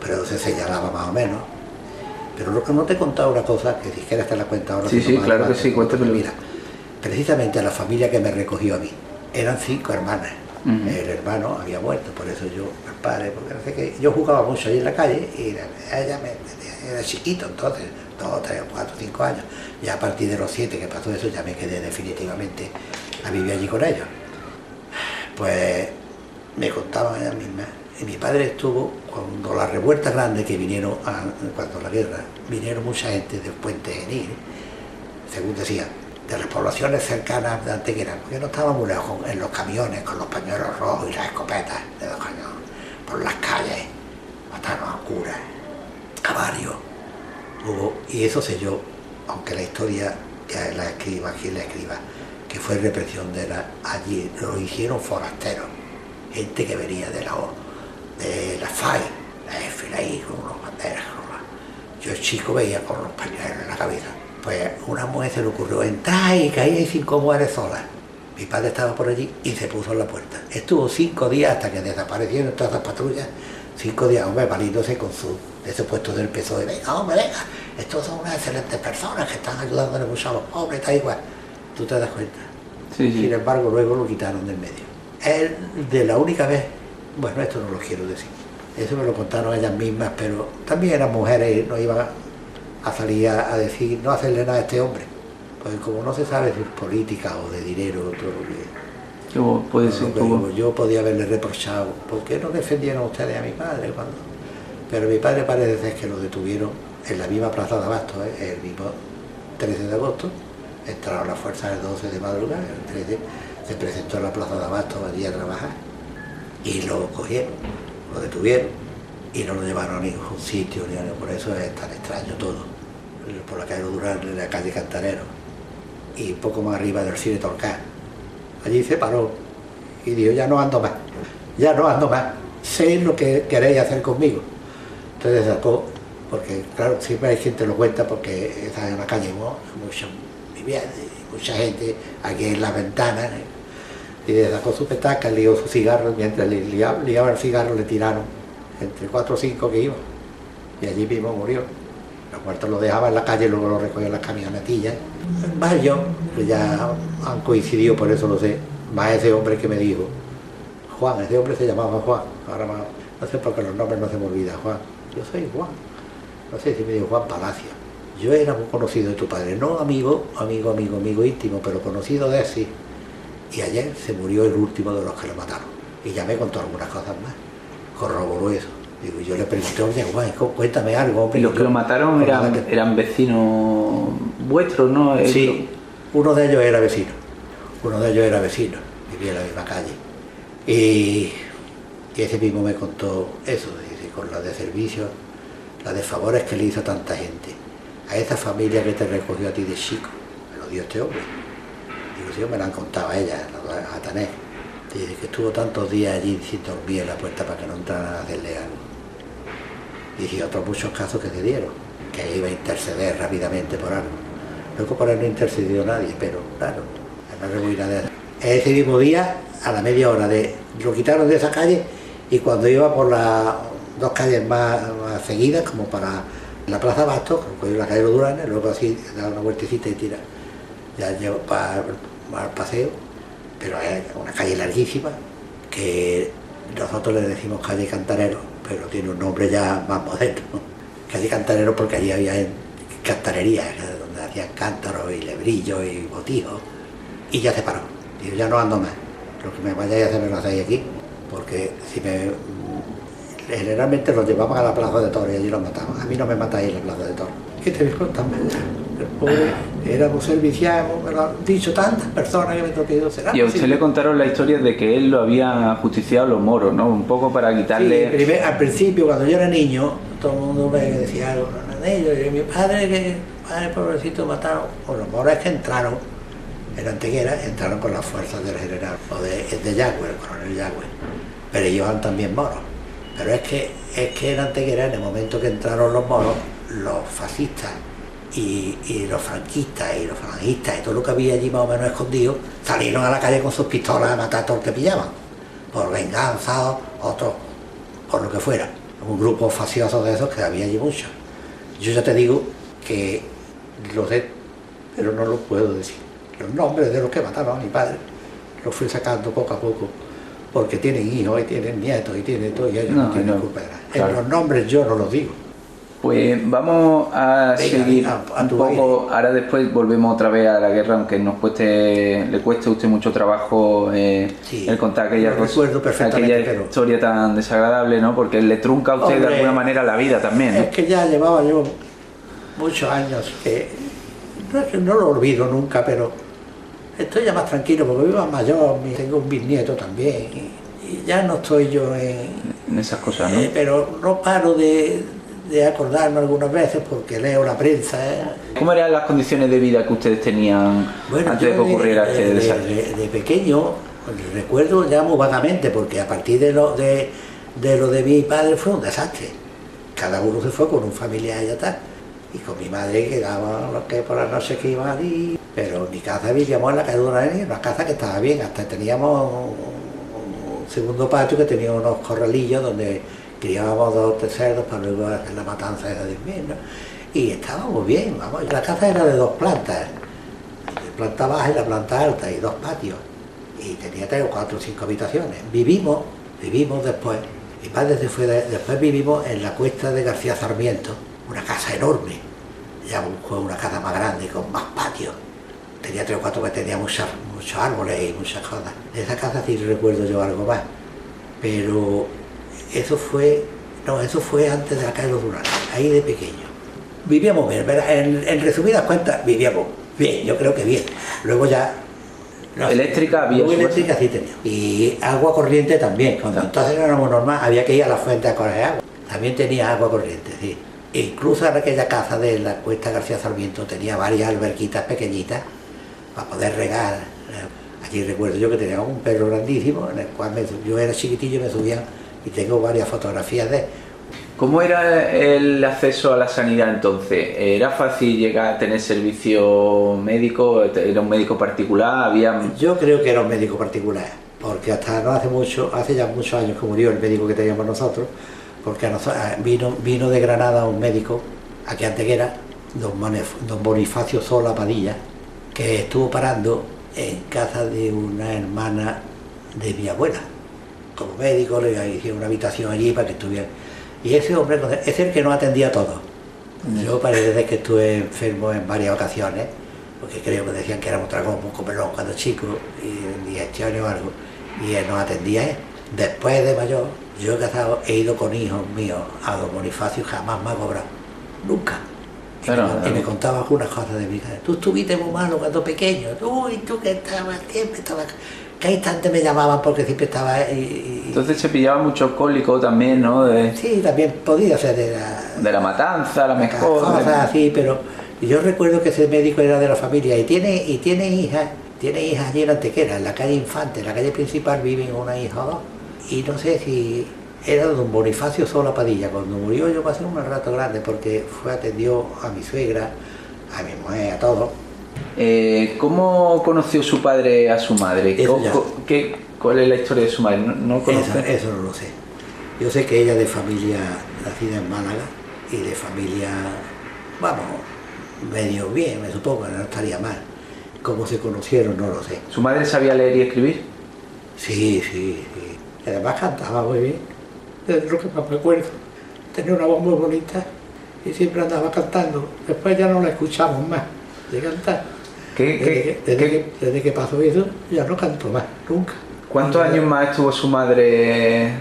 pero se señalaba más o menos. Pero lo que no te he contado una cosa, que si quieres te la cuento ahora. Sí, claro que sí, cuéntamelo. Mira, precisamente la familia que me recogió a mí, eran 5 hermanas. El hermano había muerto, por eso yo, el padre, porque no sé qué, yo jugaba mucho ahí en la calle, y ella era chiquito entonces, 2, 3, 4, 5 años. Ya a partir de los 7 que pasó eso, ya me quedé definitivamente a vivir allí con ellos. Pues me contaban ellas mismas. Y mi padre estuvo, cuando la revuelta grande que vinieron, cuando la guerra, vinieron mucha gente del Puente Genil, según decían, de las poblaciones cercanas de Antequera, porque no estábamos muy lejos, en los camiones con los pañuelos rojos y las escopetas de 2 cañones, por las calles, mataron a curas, a varios. Y eso selló, aunque la historia ya la escriba, quien la escriba, que fue represión de allí, lo hicieron forasteros, gente que venía de la FAI, la FLI, con unas banderas. Yo el chico veía con los pañuelos en la cabeza. Pues una mujer se le ocurrió entrar y caía 5 mujeres solas. Mi padre estaba por allí y se puso en la puerta. Estuvo 5 días hasta que desaparecieron todas las patrullas. 5 días, hombre, valiéndose con ese puesto del PSOE. Venga, hombre, venga. Estos son unas excelentes personas que están ayudándole mucho a los pobres, tal igual. Tú te das cuenta. Sí. Sin embargo, luego lo quitaron del medio. Él, de la única vez, bueno, esto no lo quiero decir. Eso me lo contaron ellas mismas, pero también eran mujeres y no iban a salir a decir, no hacerle nada a este hombre. Pues como no se sabe si es política o de dinero, todo puede ser como yo podía haberle reprochado, ¿por qué no defendieron ustedes a mi padre? Pero mi padre parece ser que lo detuvieron en la misma plaza de Abasto, el mismo 13 de agosto, entraron las fuerzas el 12 de madrugada, el 13 se presentó en la plaza de Abasto allí a trabajar y lo cogieron, lo detuvieron y no lo llevaron a ningún sitio, por eso es tan extraño todo, por la calle Durán, en la calle Cantarero y un poco más arriba del cine Torcán. Allí se paró y dijo, ya no ando más, sé lo que queréis hacer conmigo. Entonces sacó, porque claro, siempre hay gente que lo cuenta porque está en la calle, mucha gente aquí en las ventanas, y le sacó su petaca, lió su cigarro, mientras le liaba el cigarro le tiraron entre 4 o 5 que iban, y allí mismo murió. Los muertos lo dejaban en la calle y luego lo recogían las camionetillas. Varios que ya han coincidido, por eso lo sé, más ese hombre que me dijo, Juan, ese hombre se llamaba Juan, ahora no sé por qué los nombres no se me olvidan, Juan. Yo soy Juan, no sé si me dijo Juan Palacio. Yo era muy conocido de tu padre, no amigo íntimo, pero conocido de él sí. Y ayer se murió el último de los que lo mataron. Y ya me contó algunas cosas más, corroboró eso. Digo, yo le pregunté, oye Juan, cuéntame algo, hombre. ¿Y los que lo mataron eran vecinos vuestros, no? Sí, uno de ellos era vecino, vivía en la misma calle. Y ese mismo me contó eso, dice, con la de servicios, la de favores que le hizo a tanta gente. A esa familia que te recogió a ti de chico, me lo dio este hombre. Digo, sí, me la han contado a ella, a Tanés. Dice que estuvo tantos días allí sin dormir en la puerta para que no entraran a hacerle algo. Y otros muchos casos que se dieron, que iba a interceder rápidamente por algo. Luego por él no intercedió nadie, pero claro, no revuelve nada de eso. Ese mismo día, a la media hora, lo quitaron de esa calle y cuando iba por las dos calles más seguidas, como para la Plaza Bastos, la calle Los Duranes, luego así da una vueltecita y tira, ya lleva para el paseo, pero es una calle larguísima que nosotros le decimos calle Cantarero, pero tiene un nombre ya más moderno, calle Cantarero, porque allí había cantarerías donde hacían cántaros y lebrillos y botijos, y ya se paró. Digo, ya no ando más, lo que me vayáis a hacer me lo hacéis aquí, porque si generalmente los llevaban a la Plaza de Toros y allí los mataban. A mí no me matáis en la Plaza de Toros. ¿Qué te dijo también? El pobre era un serviciado, me lo han dicho tantas personas que me he tocado. Y a usted le contaron la historia de que él lo había justiciado los moros, ¿no? Un poco para quitarle... Sí, al principio, cuando yo era niño, todo el mundo me decía algo de ellos, y mi padre, pobrecito, mataron. Pues los moros es que entraron, en Antequera, entraron con las fuerzas del general, o de Yagüe, el coronel Yagüe, pero ellos eran también moros. Pero es que en Antequera, en el momento que entraron los moros, los fascistas y los franquistas y los falangistas y todo lo que había allí más o menos escondido, salieron a la calle con sus pistolas a matar a todos los que pillaban, por venganza, otros por lo que fuera. Un grupo facioso de esos que había allí muchos. Yo ya te digo que lo sé, pero no lo puedo decir. Los nombres de los que mataron a mi padre los fui sacando poco a poco, porque tienen hijos y tienen nietos y tienen todo, y ellos no tienen culpa de nada. Claro. Los nombres yo no los digo. Pues vamos a seguir un poco. Ahora después volvemos otra vez a la guerra, aunque le cueste a usted mucho trabajo el contar aquella historia tan desagradable, ¿no? Porque le trunca a usted de alguna manera la vida también, ¿no? Es que ya llevaba yo muchos años que no lo olvido nunca, pero estoy ya más tranquilo porque vivo más mayor, tengo un bisnieto también y ya no estoy yo en esas cosas, ¿no? Pero no paro de acordarme algunas veces porque leo la prensa. ¿Cómo eran las condiciones de vida que ustedes tenían antes de que ocurriera este desastre? De pequeño, recuerdo ya muy vagamente, porque a partir de lo de mi padre fue un desastre. Cada uno se fue con un familiar y ya está. Y con mi madre quedaban los que por la noche que iban allí. Pero en mi casa vivíamos en la calle Duranes, una casa que estaba bien, hasta teníamos un segundo patio que tenía unos corralillos donde criábamos 2 o 3 cerdos para luego hacer la matanza de invierno. Y estábamos bien, vamos. La casa era de 2 plantas, la planta baja y la planta alta, y 2 patios. Y tenía 3 o 4 o 5 habitaciones. Vivimos después. Mi padre se fue, después vivimos en la cuesta de García Sarmiento, una casa enorme. Ya fue una casa más grande, con más patios. Tenía 3 o 4 que tenía muchos árboles y muchas cosas. De esa casa sí recuerdo yo algo más. Pero eso fue antes de la calle Los Duranes, ahí de pequeño. Vivíamos bien, en resumidas cuentas, vivíamos bien, yo creo que bien. Luego ya... ¿Eléctrica había? Eléctrica sí tenía. Y agua corriente también. Cuando entonces éramos normal, había que ir a la fuente a coger agua. También tenía agua corriente, sí. E incluso en aquella casa de la cuesta García Sarmiento tenía varias alberquitas pequeñitas para poder regar. Allí recuerdo yo que teníamos un perro grandísimo, en el cual yo era chiquitillo y me subían, y tengo varias fotografías de él. ¿Cómo era el acceso a la sanidad entonces? ¿Era fácil llegar a tener servicio médico? ¿Era un médico particular? Yo creo que era un médico particular, porque hasta no hace ya muchos años que murió el médico que teníamos nosotros, porque vino de Granada un médico, aquí en Antequera, don Bonifacio Sola Padilla, que estuvo parando en casa de una hermana de mi abuela, como médico, le hicieron una habitación allí para que estuviera. Y ese hombre es el que nos atendía a todos. Yo parece que estuve enfermo en varias ocasiones, porque creo que decían que éramos tragón, un comelón cuando chico, y digestiones o algo, y él nos atendía. Después de mayor, yo he casado, he ido con hijos míos a don Bonifacio, jamás me ha cobrado, nunca. Y me contaba algunas cosas de mi casa. Tú estuviste muy malo cuando pequeño, tú que estabas siempre, cada instante me llamaban porque siempre estaba... Entonces se pillaba mucho alcohólico también, ¿no? Sí, también podía ser de la matanza, a lo mejor. Cosas así, pero yo recuerdo que ese médico era de la familia y tiene hijas allí en Antequera, en la calle Infante, en la calle principal viven una hija o dos. Y no sé si era don Bonifacio Sola Padilla. Cuando murió yo pasé un rato grande porque atendió a mi suegra, a mi mujer, a todos. ¿Cómo conoció su padre a su madre? ¿Cuál es la historia de su madre? ¿No conoce? Eso no lo sé. Yo sé que ella es de familia nacida en Málaga y de familia, vamos, medio bien, me supongo, no estaría mal. ¿Cómo se conocieron? No lo sé. ¿Su madre sabía leer y escribir? Sí. Además cantaba muy bien. Es lo que más me acuerdo. Tenía una voz muy bonita y siempre andaba cantando. Después ya no la escuchamos más de cantar. Desde que pasó eso, ya no canto más, nunca. ¿Cuántos años más estuvo su madre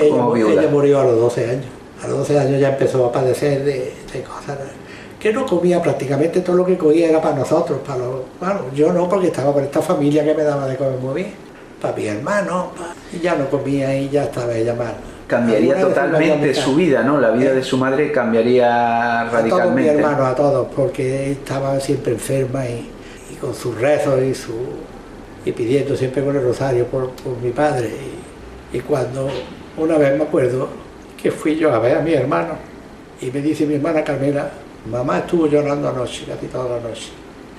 como viuda? Ella murió a los 12 años. A los 12 años ya empezó a padecer de cosas que no comía, prácticamente todo lo que comía era para nosotros. Bueno, yo no, porque estaba con esta familia que me daba de comer muy bien. Para mi hermano, y ya no comía y ya estaba ella mal. Cambiaría totalmente su vida, ¿no? La vida de su madre cambiaría radicalmente. A todos mis hermanos, a todos, porque estaba siempre enferma y con sus rezos y pidiendo siempre con el rosario por mi padre. Y cuando una vez me acuerdo que fui yo a ver a mi hermano y me dice mi hermana Carmela, mamá estuvo llorando anoche, casi toda la noche.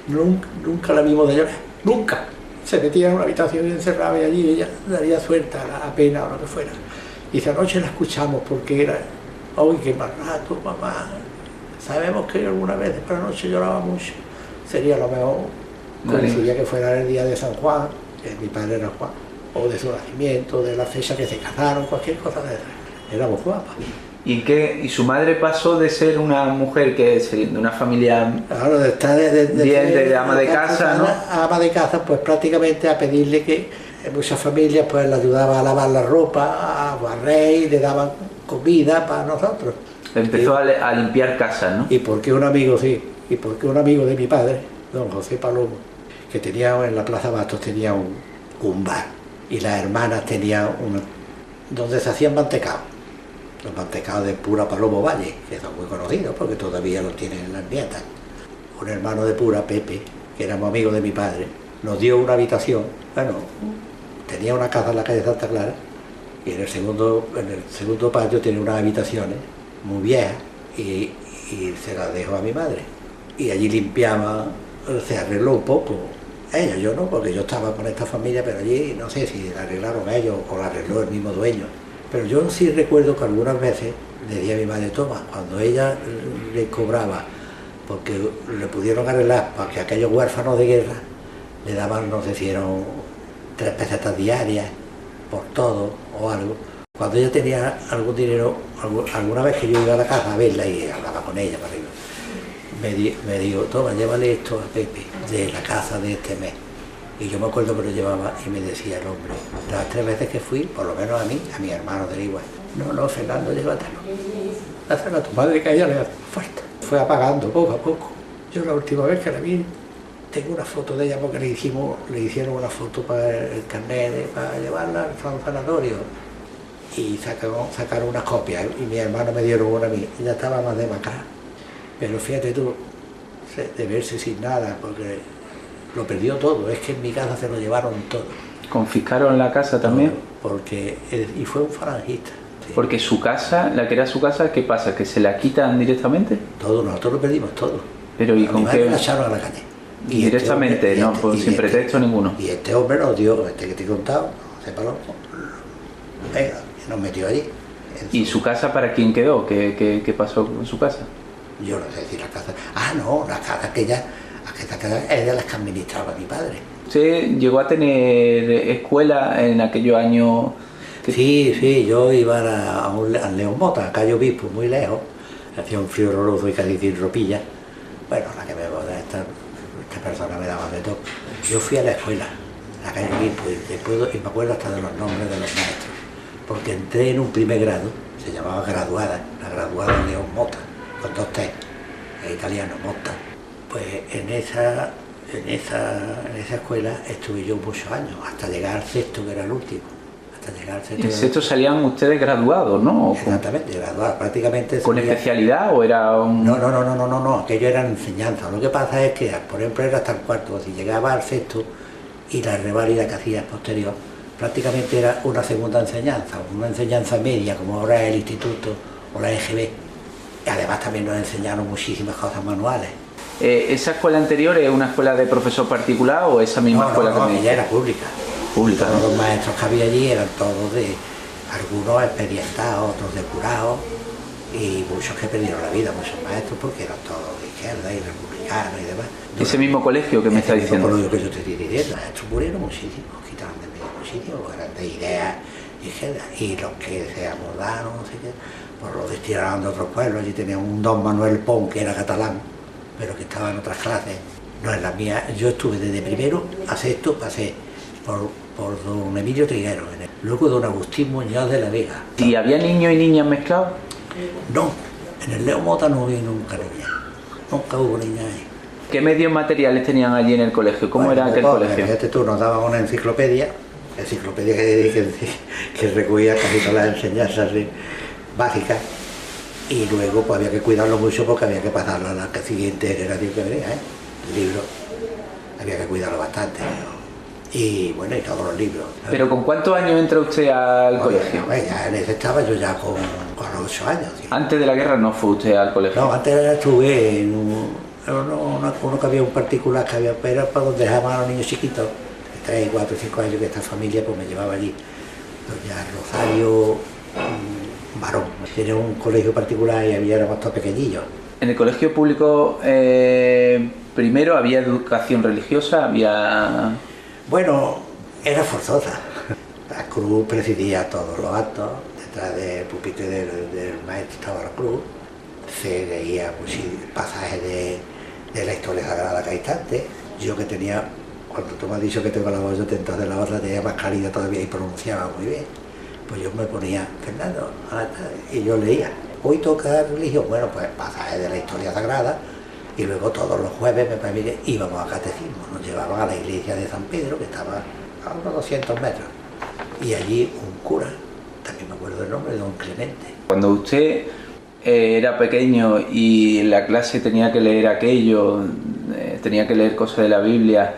Nunca la vimos de llorar, nunca. Se metía en una habitación y encerraba y allí ella daría suelta a la pena o lo que fuera. Y esa noche la escuchamos porque era, ¡ay, qué mal rato, mamá! Sabemos que alguna vez por la noche lloraba mucho. Sería lo mejor, coincidía que fuera el día de San Juan, que mi padre era Juan, o de su nacimiento, de la fecha que se casaron, cualquier cosa de esa. Éramos guapas. ¿Y su madre pasó de ser una mujer de una familia claro, de estar de ama de casa, ¿no? Ama de casa, pues prácticamente a pedirle que en muchas familias pues le ayudaba a lavar la ropa, a barrer y le daban comida para nosotros. Empezó a limpiar casas, ¿no? Y porque un amigo de mi padre, don José Palomo, que tenía en la Plaza Bastos tenía un bar y las hermanas tenían donde se hacían mantecados. Los mantecados de Pura Palomo Valle, que son muy conocidos porque todavía los tienen las nietas. Un hermano de Pura, Pepe, que éramos amigos de mi padre, nos dio una habitación. Bueno, tenía una casa en la calle Santa Clara y en el segundo patio tenía unas habitaciones muy viejas y se las dejó a mi madre. Y allí limpiaba, se arregló un poco. Ella, yo no, porque yo estaba con esta familia, pero allí no sé si la arreglaron ellos o la arregló el mismo dueño. Pero yo sí recuerdo que algunas veces le decía a mi madre, toma, cuando ella le cobraba, porque le pudieron arreglar para que aquellos huérfanos de guerra le daban, no sé si eran 3 pesetas diarias por todo o algo. Cuando ella tenía algún dinero, alguna vez que yo iba a la casa a verla y hablaba con ella para arriba, me dijo, toma, llévale esto a Pepe de la casa de este mes. Y yo me acuerdo que lo llevaba y me decía el hombre, las 3 veces que fui, por lo menos a mí, a mi hermano del igual, no, Fernando, llévatelo. Dáselo a tu madre que a ella le hace falta. Fue apagando poco a poco. Yo la última vez que la vi, tengo una foto de ella porque le hicieron una foto para el carnet, para llevarla al sanatorio. Y sacaron unas copias y mi hermano me dieron una a mí. Ella estaba más demacrada. Pero fíjate tú, de verse sin nada, porque lo perdió todo. Es que en mi casa se lo llevaron todo. ¿Confiscaron la casa también? Y fue un falangista. Sí. Porque su casa, la que era su casa, ¿qué pasa? ¿Que se la quitan directamente? Todo, nosotros lo perdimos todo. Pero ¿y con qué? La echaron a la calle. Y directamente, no, sin pretexto ninguno. Y este hombre nos dio, que te he contado, José Palomo, venga, nos metió allí. ¿Y su casa para quién quedó? ¿Qué pasó con su casa? Yo no sé si la casa... Ah, no, la casa aquella esta es de las que administraba mi padre. ¿Usted llegó a tener escuela en aquellos años? Sí, yo iba al León Mota, a Cayo Obispo, muy lejos, hacía un frío horroroso y casi sin ropilla. Bueno, la que esta persona me daba de todo. Yo fui a la escuela, a Cayo Obispo, y me acuerdo hasta de los nombres de los maestros, porque entré en un primer grado, se llamaba graduada, la graduada León Mota, con 2 T, es italiano, Mota. Pues en esa escuela estuve yo muchos años, hasta llegar al sexto, que era el último. En sexto salían ustedes graduados, ¿no? Exactamente, graduados, prácticamente. ¿Con especialidad o era un...? No, aquello era enseñanza. Lo que pasa es que, por ejemplo, era hasta el cuarto, si llegaba al sexto y la reválida que hacía posterior, prácticamente era una segunda enseñanza, una enseñanza media, como ahora es el instituto o la EGB. Y además también nos enseñaron muchísimas cosas manuales. ¿Esa escuela anterior es una escuela de profesor particular o esa misma escuela que ella era pública. Todos los maestros que había allí eran todos algunos experimentados, otros de curados, y muchos que perdieron la vida, muchos maestros, porque eran todos de izquierda y republicanos y demás. Ese mismo colegio que me está diciendo. Ese mismo colegio que yo te estoy diciendo, los maestros murieron muchísimos, quitaron de medio muchísimos, eran de ideas izquierdas, y los que se abordaron, no sé qué, pues los destinaron de otros pueblos. Allí tenía un don Manuel Pon, que era catalán, pero que estaba en otras clases, no en la mía. Yo estuve desde primero a sexto, pasé por don Emilio Triguero, luego don Agustín Muñoz de la Vega. ¿Y había niños y niñas mezclados? No, en el León Mota no había nunca niñas, nunca hubo niñas ahí. ¿Qué medios materiales tenían allí en el colegio? ¿Cómo era aquel colegio? Fíjate tú, nos daban una enciclopedia que recogía casi todas las enseñanzas básicas, y luego pues había que cuidarlo mucho porque había que pasarlo a la siguiente generación que venía, el libro, había que cuidarlo bastante. Y bueno, y todos los libros. ¿Pero con cuántos años entra usted al colegio? Ya en ese estaba yo ya con 8 años. ¿Sí? ¿Antes de la guerra no fue usted al colegio? No, antes estuve en uno que había un particular, que había, pero para donde dejaban a los niños chiquitos, 3, 4, 5 años, que esta familia pues me llevaba allí. Doña Rosario Barón. Tenía un colegio particular y éramos todos pequeñillos. En el colegio público primero había educación religiosa, había... Bueno, era forzosa. La cruz presidía todos los actos, detrás del pupitre del maestro estaba la cruz, se leía pasajes de la historia sagrada cada instante. Yo que tenía, cuando tú me has dicho que tengo la voz, yo entonces la otra tenía más calidad todavía y pronunciaba muy bien, pues yo me ponía, Fernando, y yo leía. Hoy toca religión, bueno, pues pasajes de la historia sagrada. Y luego todos los jueves, me parece, íbamos a catecismo, nos llevaban a la iglesia de San Pedro, que estaba a unos 200 metros. Y allí un cura, también me acuerdo el nombre, don Clemente. Cuando usted era pequeño y en la clase tenía que leer aquello, tenía que leer cosas de la Biblia,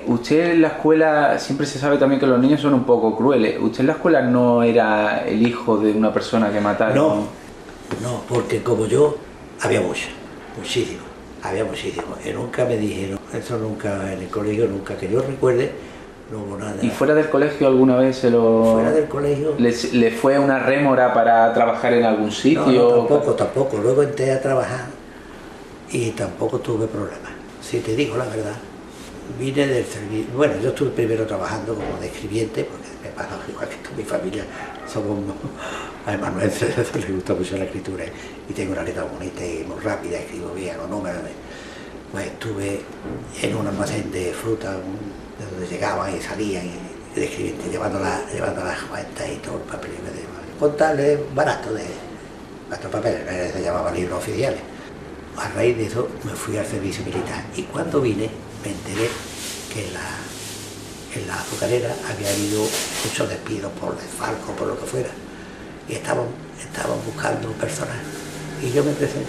usted en la escuela, siempre se sabe también que los niños son un poco crueles. ¿Usted en la escuela no era el hijo de una persona que mataron? No, porque como yo, había muchísimo, y nunca me dijeron, eso nunca, en el colegio nunca, que yo recuerde, no hubo nada. ¿Y fuera del colegio alguna vez Fuera del colegio... ¿Le fue una rémora para trabajar en algún sitio? No, tampoco, luego entré a trabajar y tampoco tuve problemas, si te digo la verdad. Vine del servicio, bueno, yo estuve primero trabajando como de escribiente, porque me pasa igual que toda mi familia, somos amanuenses, les gusta mucho la escritura, y tengo una letra bonita y muy rápida, escribo bien, los números. Pues estuve en un almacén de fruta, de donde llegaban y salían, y de escribiente, llevando las cuentas y todo el papel, contarles barato de nuestros papeles, se llamaban libros oficiales. A raíz de eso me fui al servicio militar, y cuando vine me enteré que en la azucarera había habido muchos despidos por desfalco, por lo que fuera, y estaban buscando personal, y yo me presenté,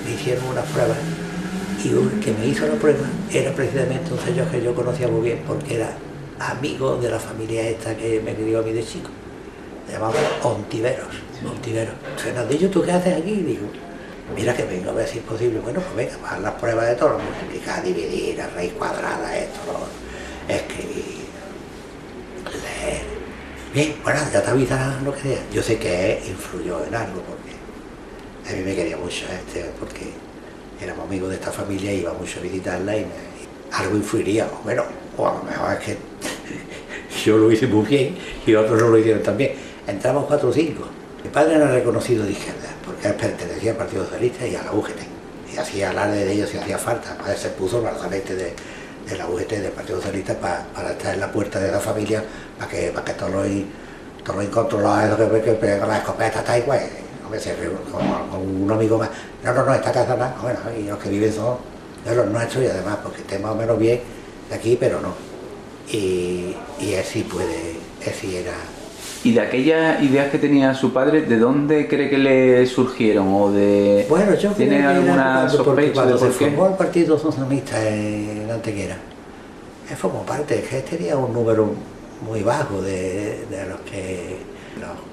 me hicieron unas pruebas, y el que me hizo la prueba era precisamente un señor que yo conocía muy bien, porque era amigo de la familia esta que me crió a mí de chico, se llamaba Ontiveros. Fernandillo, ¿tú qué haces aquí? Y digo, mira que vengo a ver si es posible. Bueno, pues venga, bajar las pruebas de todo, multiplicar, dividir, raíz cuadrada, esto, escribir, leer. Bien, bueno, ya te avisarán lo que sea. Yo sé que influyó en algo, porque a mí me quería mucho porque éramos amigos de esta familia, iba mucho a visitarla y algo influiría, bueno, o a lo mejor es que yo lo hice muy bien y otros no lo hicieron también. Entramos 4 o 5. Mi padre era reconocido de izquierda, porque él pertenecía al Partido Socialista y a la UGT. Y hacía alarde de ellos si hacía falta. Mi padre se puso brazalete de la UGT, del Partido Socialista, para estar en la puerta de la familia, para que todos los incontrolados que pegan la escopeta, tal y cual, con un amigo más. No, esta casa no. Bueno, y los que viven son de los nuestros y además porque estén más o menos bien de aquí, pero no. Y él sí era. ¿Y de aquellas ideas que tenía su padre, de dónde cree que le surgieron? ¿O de bueno, yo ¿tiene alguna sospecha cuando de por se qué? formó el Partido Socialista en Antequera, él formó parte, que tenía un número muy bajo de los que...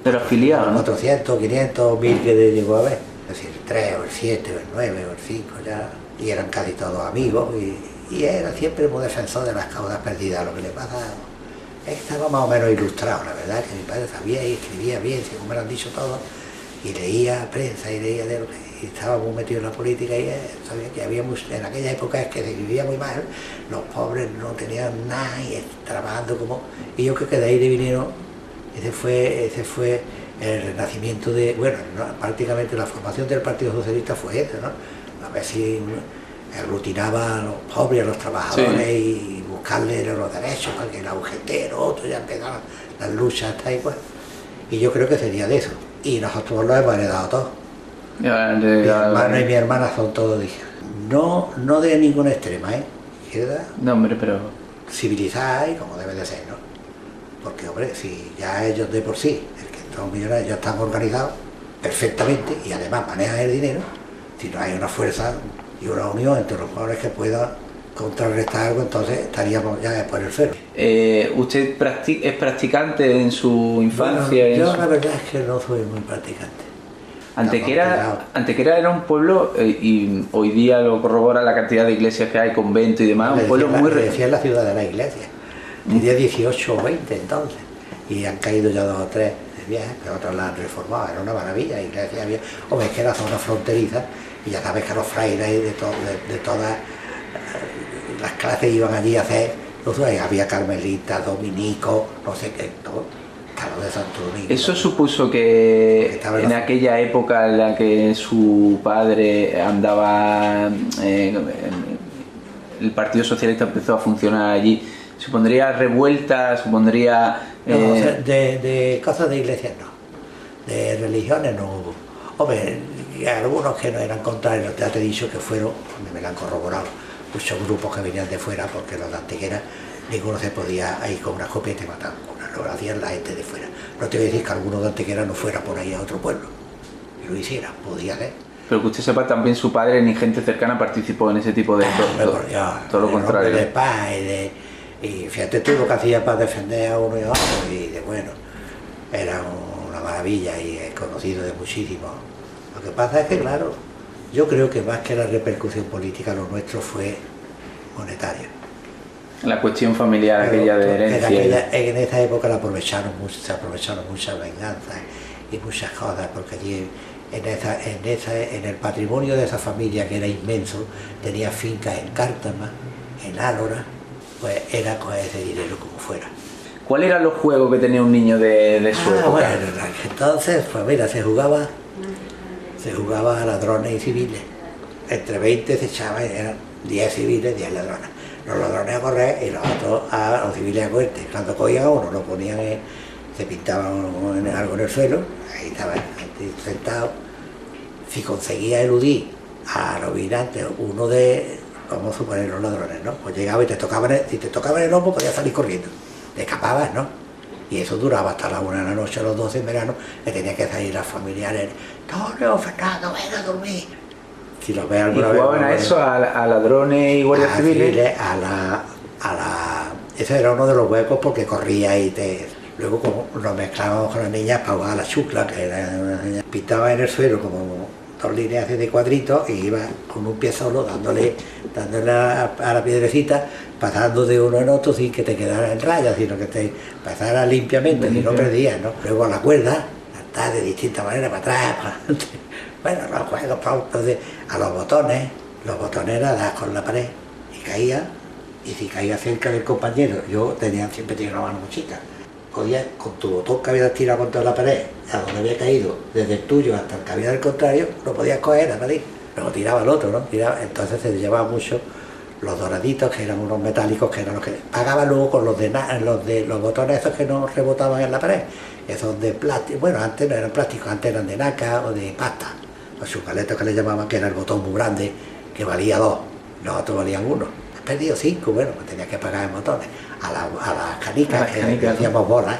De los afiliados, ¿no? 400, 500, 1000 que llegó a ver. Es decir, el 3 o el 7 o el 9 o el 5 ya. Y eran casi todos amigos y era siempre muy defensor de las causas perdidas. Lo que le pasa es que estaba más o menos ilustrado, la verdad, que mi padre sabía y escribía bien, según me lo han dicho todos, y leía prensa y leía de lo que... Y estaba muy metido en la política y sabía que había en aquella época es que se vivía muy mal, los pobres no tenían nada y trabajando como... Y yo creo que de ahí le vinieron, ese fue el renacimiento de... Bueno, prácticamente la formación del Partido Socialista fue esa, ¿no? A ver si aglutinaba a los pobres, a los trabajadores, sí, y buscarle los derechos, para que la UGT, los otros, ya empezaban las luchas hasta igual. Y yo creo que sería de eso. Y nosotros lo hemos heredado todo. Mi hermano y mi hermana son todos de izquierda. No de ninguna extrema, izquierda. No, hombre, pero... civilizada y como debe de ser, ¿no? Porque, hombre, si ya ellos de por sí, el que son millonarios, ya están organizados perfectamente y además manejan el dinero, si no hay una fuerza y una unión entre los pobres que pueda contrarrestar algo, entonces estaríamos ya por el cero. ¿Usted es practicante en su infancia? Bueno, yo la verdad es que no soy muy practicante. Antequera era un pueblo, y hoy día lo corrobora la cantidad de iglesias que hay, convento y demás, un pueblo muy... Decía la ciudad de la iglesia, tenía 18 o 20 entonces, y han caído ya 2 o 3 de viajes, pero otros la han reformado, era una maravilla, iglesia había... Hombre, es que era zona fronteriza, y ya sabes que los frailes de todas las clases iban allí a hacer, había carmelitas, dominicos, no sé qué, todo. De Santo Domingo. ¿Eso supuso que en aquella época en la que su padre andaba, el Partido Socialista empezó a funcionar allí, supondría revuelta, supondría... No, o sea, de cosas de iglesias no, de religiones no hubo. Hombre, algunos que no eran contrarios, ya te he dicho que fueron, me lo han corroborado, muchos grupos que venían de fuera, porque los de Antequera ninguno se podía ir con una escopeta y matar. Lo hacían la gente de fuera. No te voy a decir que alguno de Antequera no fuera por ahí a otro pueblo y lo hiciera, podía ser. Pero que usted sepa, también su padre ni gente cercana participó en ese tipo de todo lo contrario. De paz y fíjate tú lo que hacía para defender a uno y a otro y bueno, era una maravilla y es conocido de muchísimo. Lo que pasa es que claro, yo creo que más que la repercusión política lo nuestro fue monetario. La cuestión familiar, aquella de herencia. En esa época se aprovecharon muchas venganzas y muchas cosas, porque allí en el patrimonio de esa familia, que era inmenso, tenía fincas en Cártama, en Álora, pues era con ese dinero como fuera. ¿Cuáles eran los juegos que tenía un niño de su época? Bueno, entonces, pues mira, se jugaba a ladrones y civiles. Entre 20 se echaban, eran 10 civiles, 10 ladrones. Los ladrones a correr y los otros a los civiles a muerte. Cuando cogían a uno, lo ponían, se pintaban algo en el suelo, ahí estaba sentado. Si conseguía eludir a los vigilantes, uno de, vamos a suponer, los ladrones, ¿no? Pues llegaba y si te tocaban el hombro, podías salir corriendo. Te escapabas, ¿no? Y eso duraba hasta la 1 de la noche, a los 12 en verano, que tenía que salir las familiares. Antonio, Fernando, venga a dormir. Si los ve alguna vez, jugaban a eso, a ladrones y guardias civiles. Ese era uno de los huecos porque corría y luego como nos mezclábamos con las niñas para jugar a la chucla, que era una niña, pintaba en el suelo como 2 líneas de cuadritos y iba con un pie solo dándole a la piedrecita, pasando de uno en otro sin que te quedara en raya, sino que te pasara limpiamente, si no perdías, ¿no? Luego a la cuerda, de distintas maneras, para atrás, para adelante. Bueno, los juegos a los botones, Los botones eran dar con la pared y caía, y si caía cerca del compañero, siempre tenía una mano muchita, podías con tu botón que habías tirado contra la pared, a donde había caído, desde el tuyo hasta el que había del contrario, lo podías coger a pared, luego tiraba el otro, ¿no? Entonces se llevaba mucho los doraditos, que eran unos metálicos, que eran los que pagaban luego con los botones esos que no rebotaban en la pared, esos de plástico. Bueno, antes no eran plásticos, antes eran de nácar o de pasta, los chucaletos que le llamaban, que era el botón muy grande, que valía 2, los otros valían 1. He perdido 5, bueno, pues tenía que pagar en botones. A las canicas, que hacíamos bolas,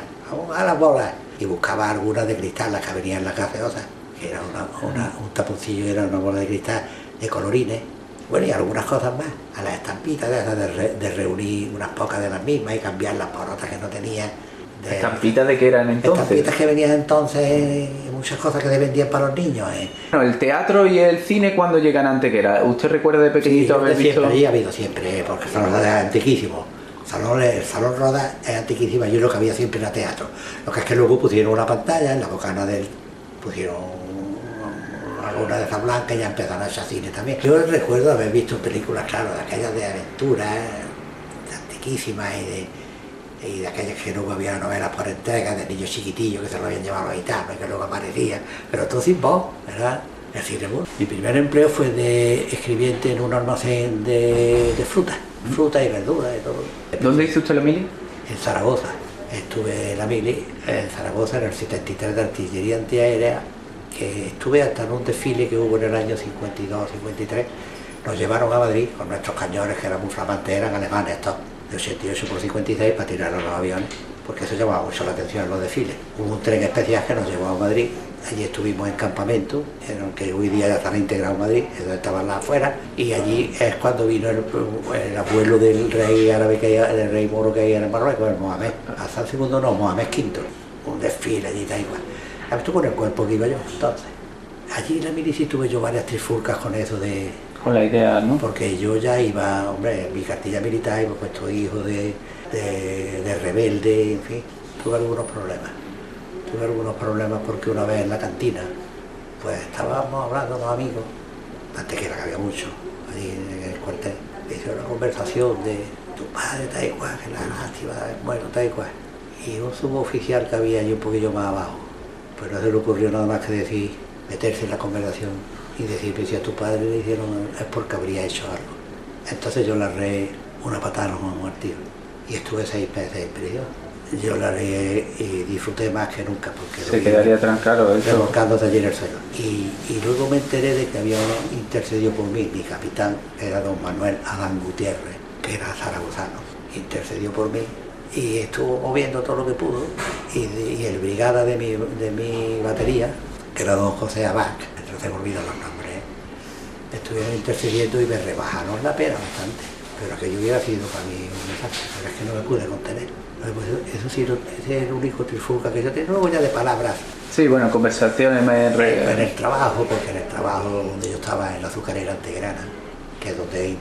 a las bolas, y buscaba algunas de cristal, las que venían en la gaseosa, que era un taponcillo, era una bola de cristal de colorines. Bueno, y algunas cosas más, a las estampitas de reunir unas pocas de las mismas y cambiarlas por otras que no tenía. ¿Estampitas de qué eran entonces? Estampitas que venían entonces, muchas cosas que se vendían para los niños. Bueno, el teatro y el cine, ¿cuándo llegan a Antequera? ¿Usted recuerda de pequeñito haber visto? Siempre, allí ha habido siempre, porque el Salón Roda es antiquísimo. El Salón Roda es antiquísimo, allí lo que había siempre era teatro. Lo que es que luego pusieron una pantalla, en la bocana pusieron alguna de esas blancas y ya empezaron a echar cine también. Yo recuerdo haber visto películas, claro, de aquellas de aventuras, antiquísimas y de aquellas que luego había novelas por entregas de niños chiquitillos que se lo habían llevado a los gitanos y que luego aparecían, pero todo sin voz, ¿verdad? El cine mudo. Mi primer empleo fue de escribiente en un almacén de frutas y verduras y todo. ¿Dónde hizo usted la mili? En Zaragoza. Estuve en la mili en Zaragoza en el 73 de artillería antiaérea, que estuve hasta en un desfile que hubo en el año 52-53. Nos llevaron a Madrid con nuestros cañones, que eran muy flamantes, eran alemanes estos, de 88 por 56, para tirar a los aviones, porque eso llamaba mucho la atención en los desfiles. Hubo un tren especial que nos llevó a Madrid, allí estuvimos en campamento, que hoy día ya está reintegrado en Madrid, eso estaba afuera, y allí es cuando vino el abuelo del rey árabe, el rey moro que hay en Marruecos, el Mohamed, hasta el segundo no, Mohamed V, un desfile allí, tal igual. Estuve con el cuerpo que iba yo, entonces. Allí en la milicia tuve yo varias trifulcas con eso de... Con la idea, ¿no? Porque yo ya iba, hombre, en mi cartilla militar iba puesto hijo de rebelde, en fin. Tuve algunos problemas porque una vez en la cantina, pues estábamos hablando con amigos, antes que había mucho, allí en el cuartel, hice una conversación de tu padre, tal y cual, que la lástima, bueno, tal y cual. Y un suboficial que había allí un poquillo más abajo, pues no se le ocurrió nada más que meterse en la conversación y decirme si a tu padre le hicieron es porque habría hecho algo. Entonces yo le arreé una patada a los muertos y estuve 6 meses en prisión. Yo la arreé y disfruté más que nunca porque se quedaría trancado eso. Revolcándose allí en el suelo. Y luego me enteré de que había uno intercedió por mí, mi capitán era don Manuel Adán Gutiérrez, que era zaragozano, intercedió por mí y estuvo moviendo todo lo que pudo, y el brigada de mi batería, que era don José Abad, no se me olvidan los nombres, estuvieron intercediendo y me rebajaron la pena bastante, pero que yo hubiera sido para mí un desastre, pero es que no me pude contener. Eso sí, ese es el único trifulca que yo tengo, no voy a de palabras. Sí, bueno, conversaciones en el trabajo, porque en el trabajo donde yo estaba, en la azucarera Antegrana, que es donde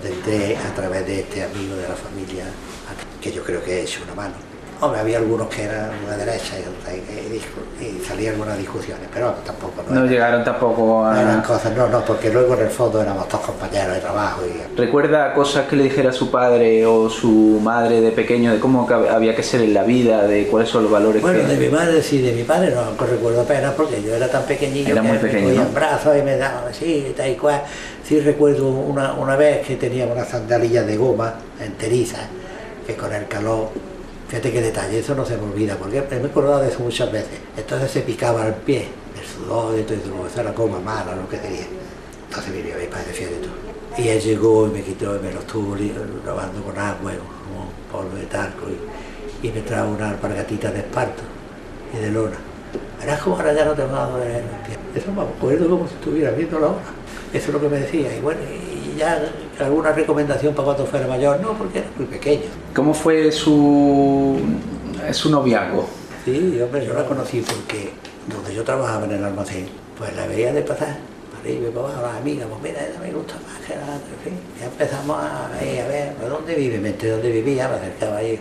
entré a través de este amigo de la familia, que yo creo que he hecho una mano. Hombre, había algunos que eran una derecha y salían algunas discusiones, pero tampoco. No llegaron tampoco a... No eran cosas, no, porque luego en el fondo éramos todos compañeros de trabajo. ¿Recuerda cosas que le dijera su padre o su madre de pequeño, de cómo había que ser en la vida, de cuáles son los valores? Bueno, de mi madre sí, de mi padre no recuerdo apenas, porque yo era tan pequeñillo era que muy pequeño, me cogía en brazos y me daban así, tal y cual. Sí recuerdo una vez que teníamos unas sandalias de goma enterizas, que con el calor... Fíjate qué detalle, eso no se me olvida, porque me he acordado de eso muchas veces. Entonces se picaba el pie, el sudor y todo eso, esa era goma mala, lo que tenía. Entonces mi padre, fíjate tú. Y él llegó y me quitó y me lo estuvo lavando con agua, con polvo de talco, y me trajo una alpargatita de esparto y de lona. Verás cómo ahora ya no te va a doler el pie. Eso me acuerdo como si estuviera viendo la hora. Eso es lo que me decía. Y bueno, y ya alguna recomendación para cuando fuera mayor, no, porque era muy pequeño. ¿Cómo fue su noviazgo? Sí, hombre, yo la conocí porque donde yo trabajaba en el almacén, pues la veía de pasar, para arriba y para abajo, las amigas, pues mira, esa me gusta más que la otra, en fin. Ya empezamos a ver, pues, ¿dónde vive? Me enteré dónde vivía, me acercaba ahí,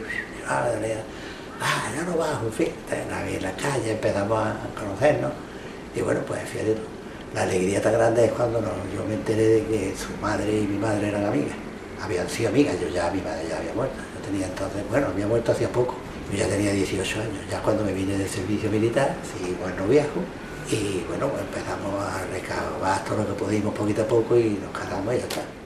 ya no bajo, en fin, la vi en la calle, empezamos a conocernos, y bueno, pues fíjate tú. La alegría tan grande es cuando yo me enteré de que su madre y mi madre eran amigas. Habían sido amigas, mi madre ya había muerto. Yo tenía entonces, había muerto hacía poco. Yo ya tenía 18 años, ya cuando me vine del servicio militar, seguimos en noviazgo. Y bueno, pues empezamos a recabar todo lo que pudimos poquito a poco y nos casamos y ya está.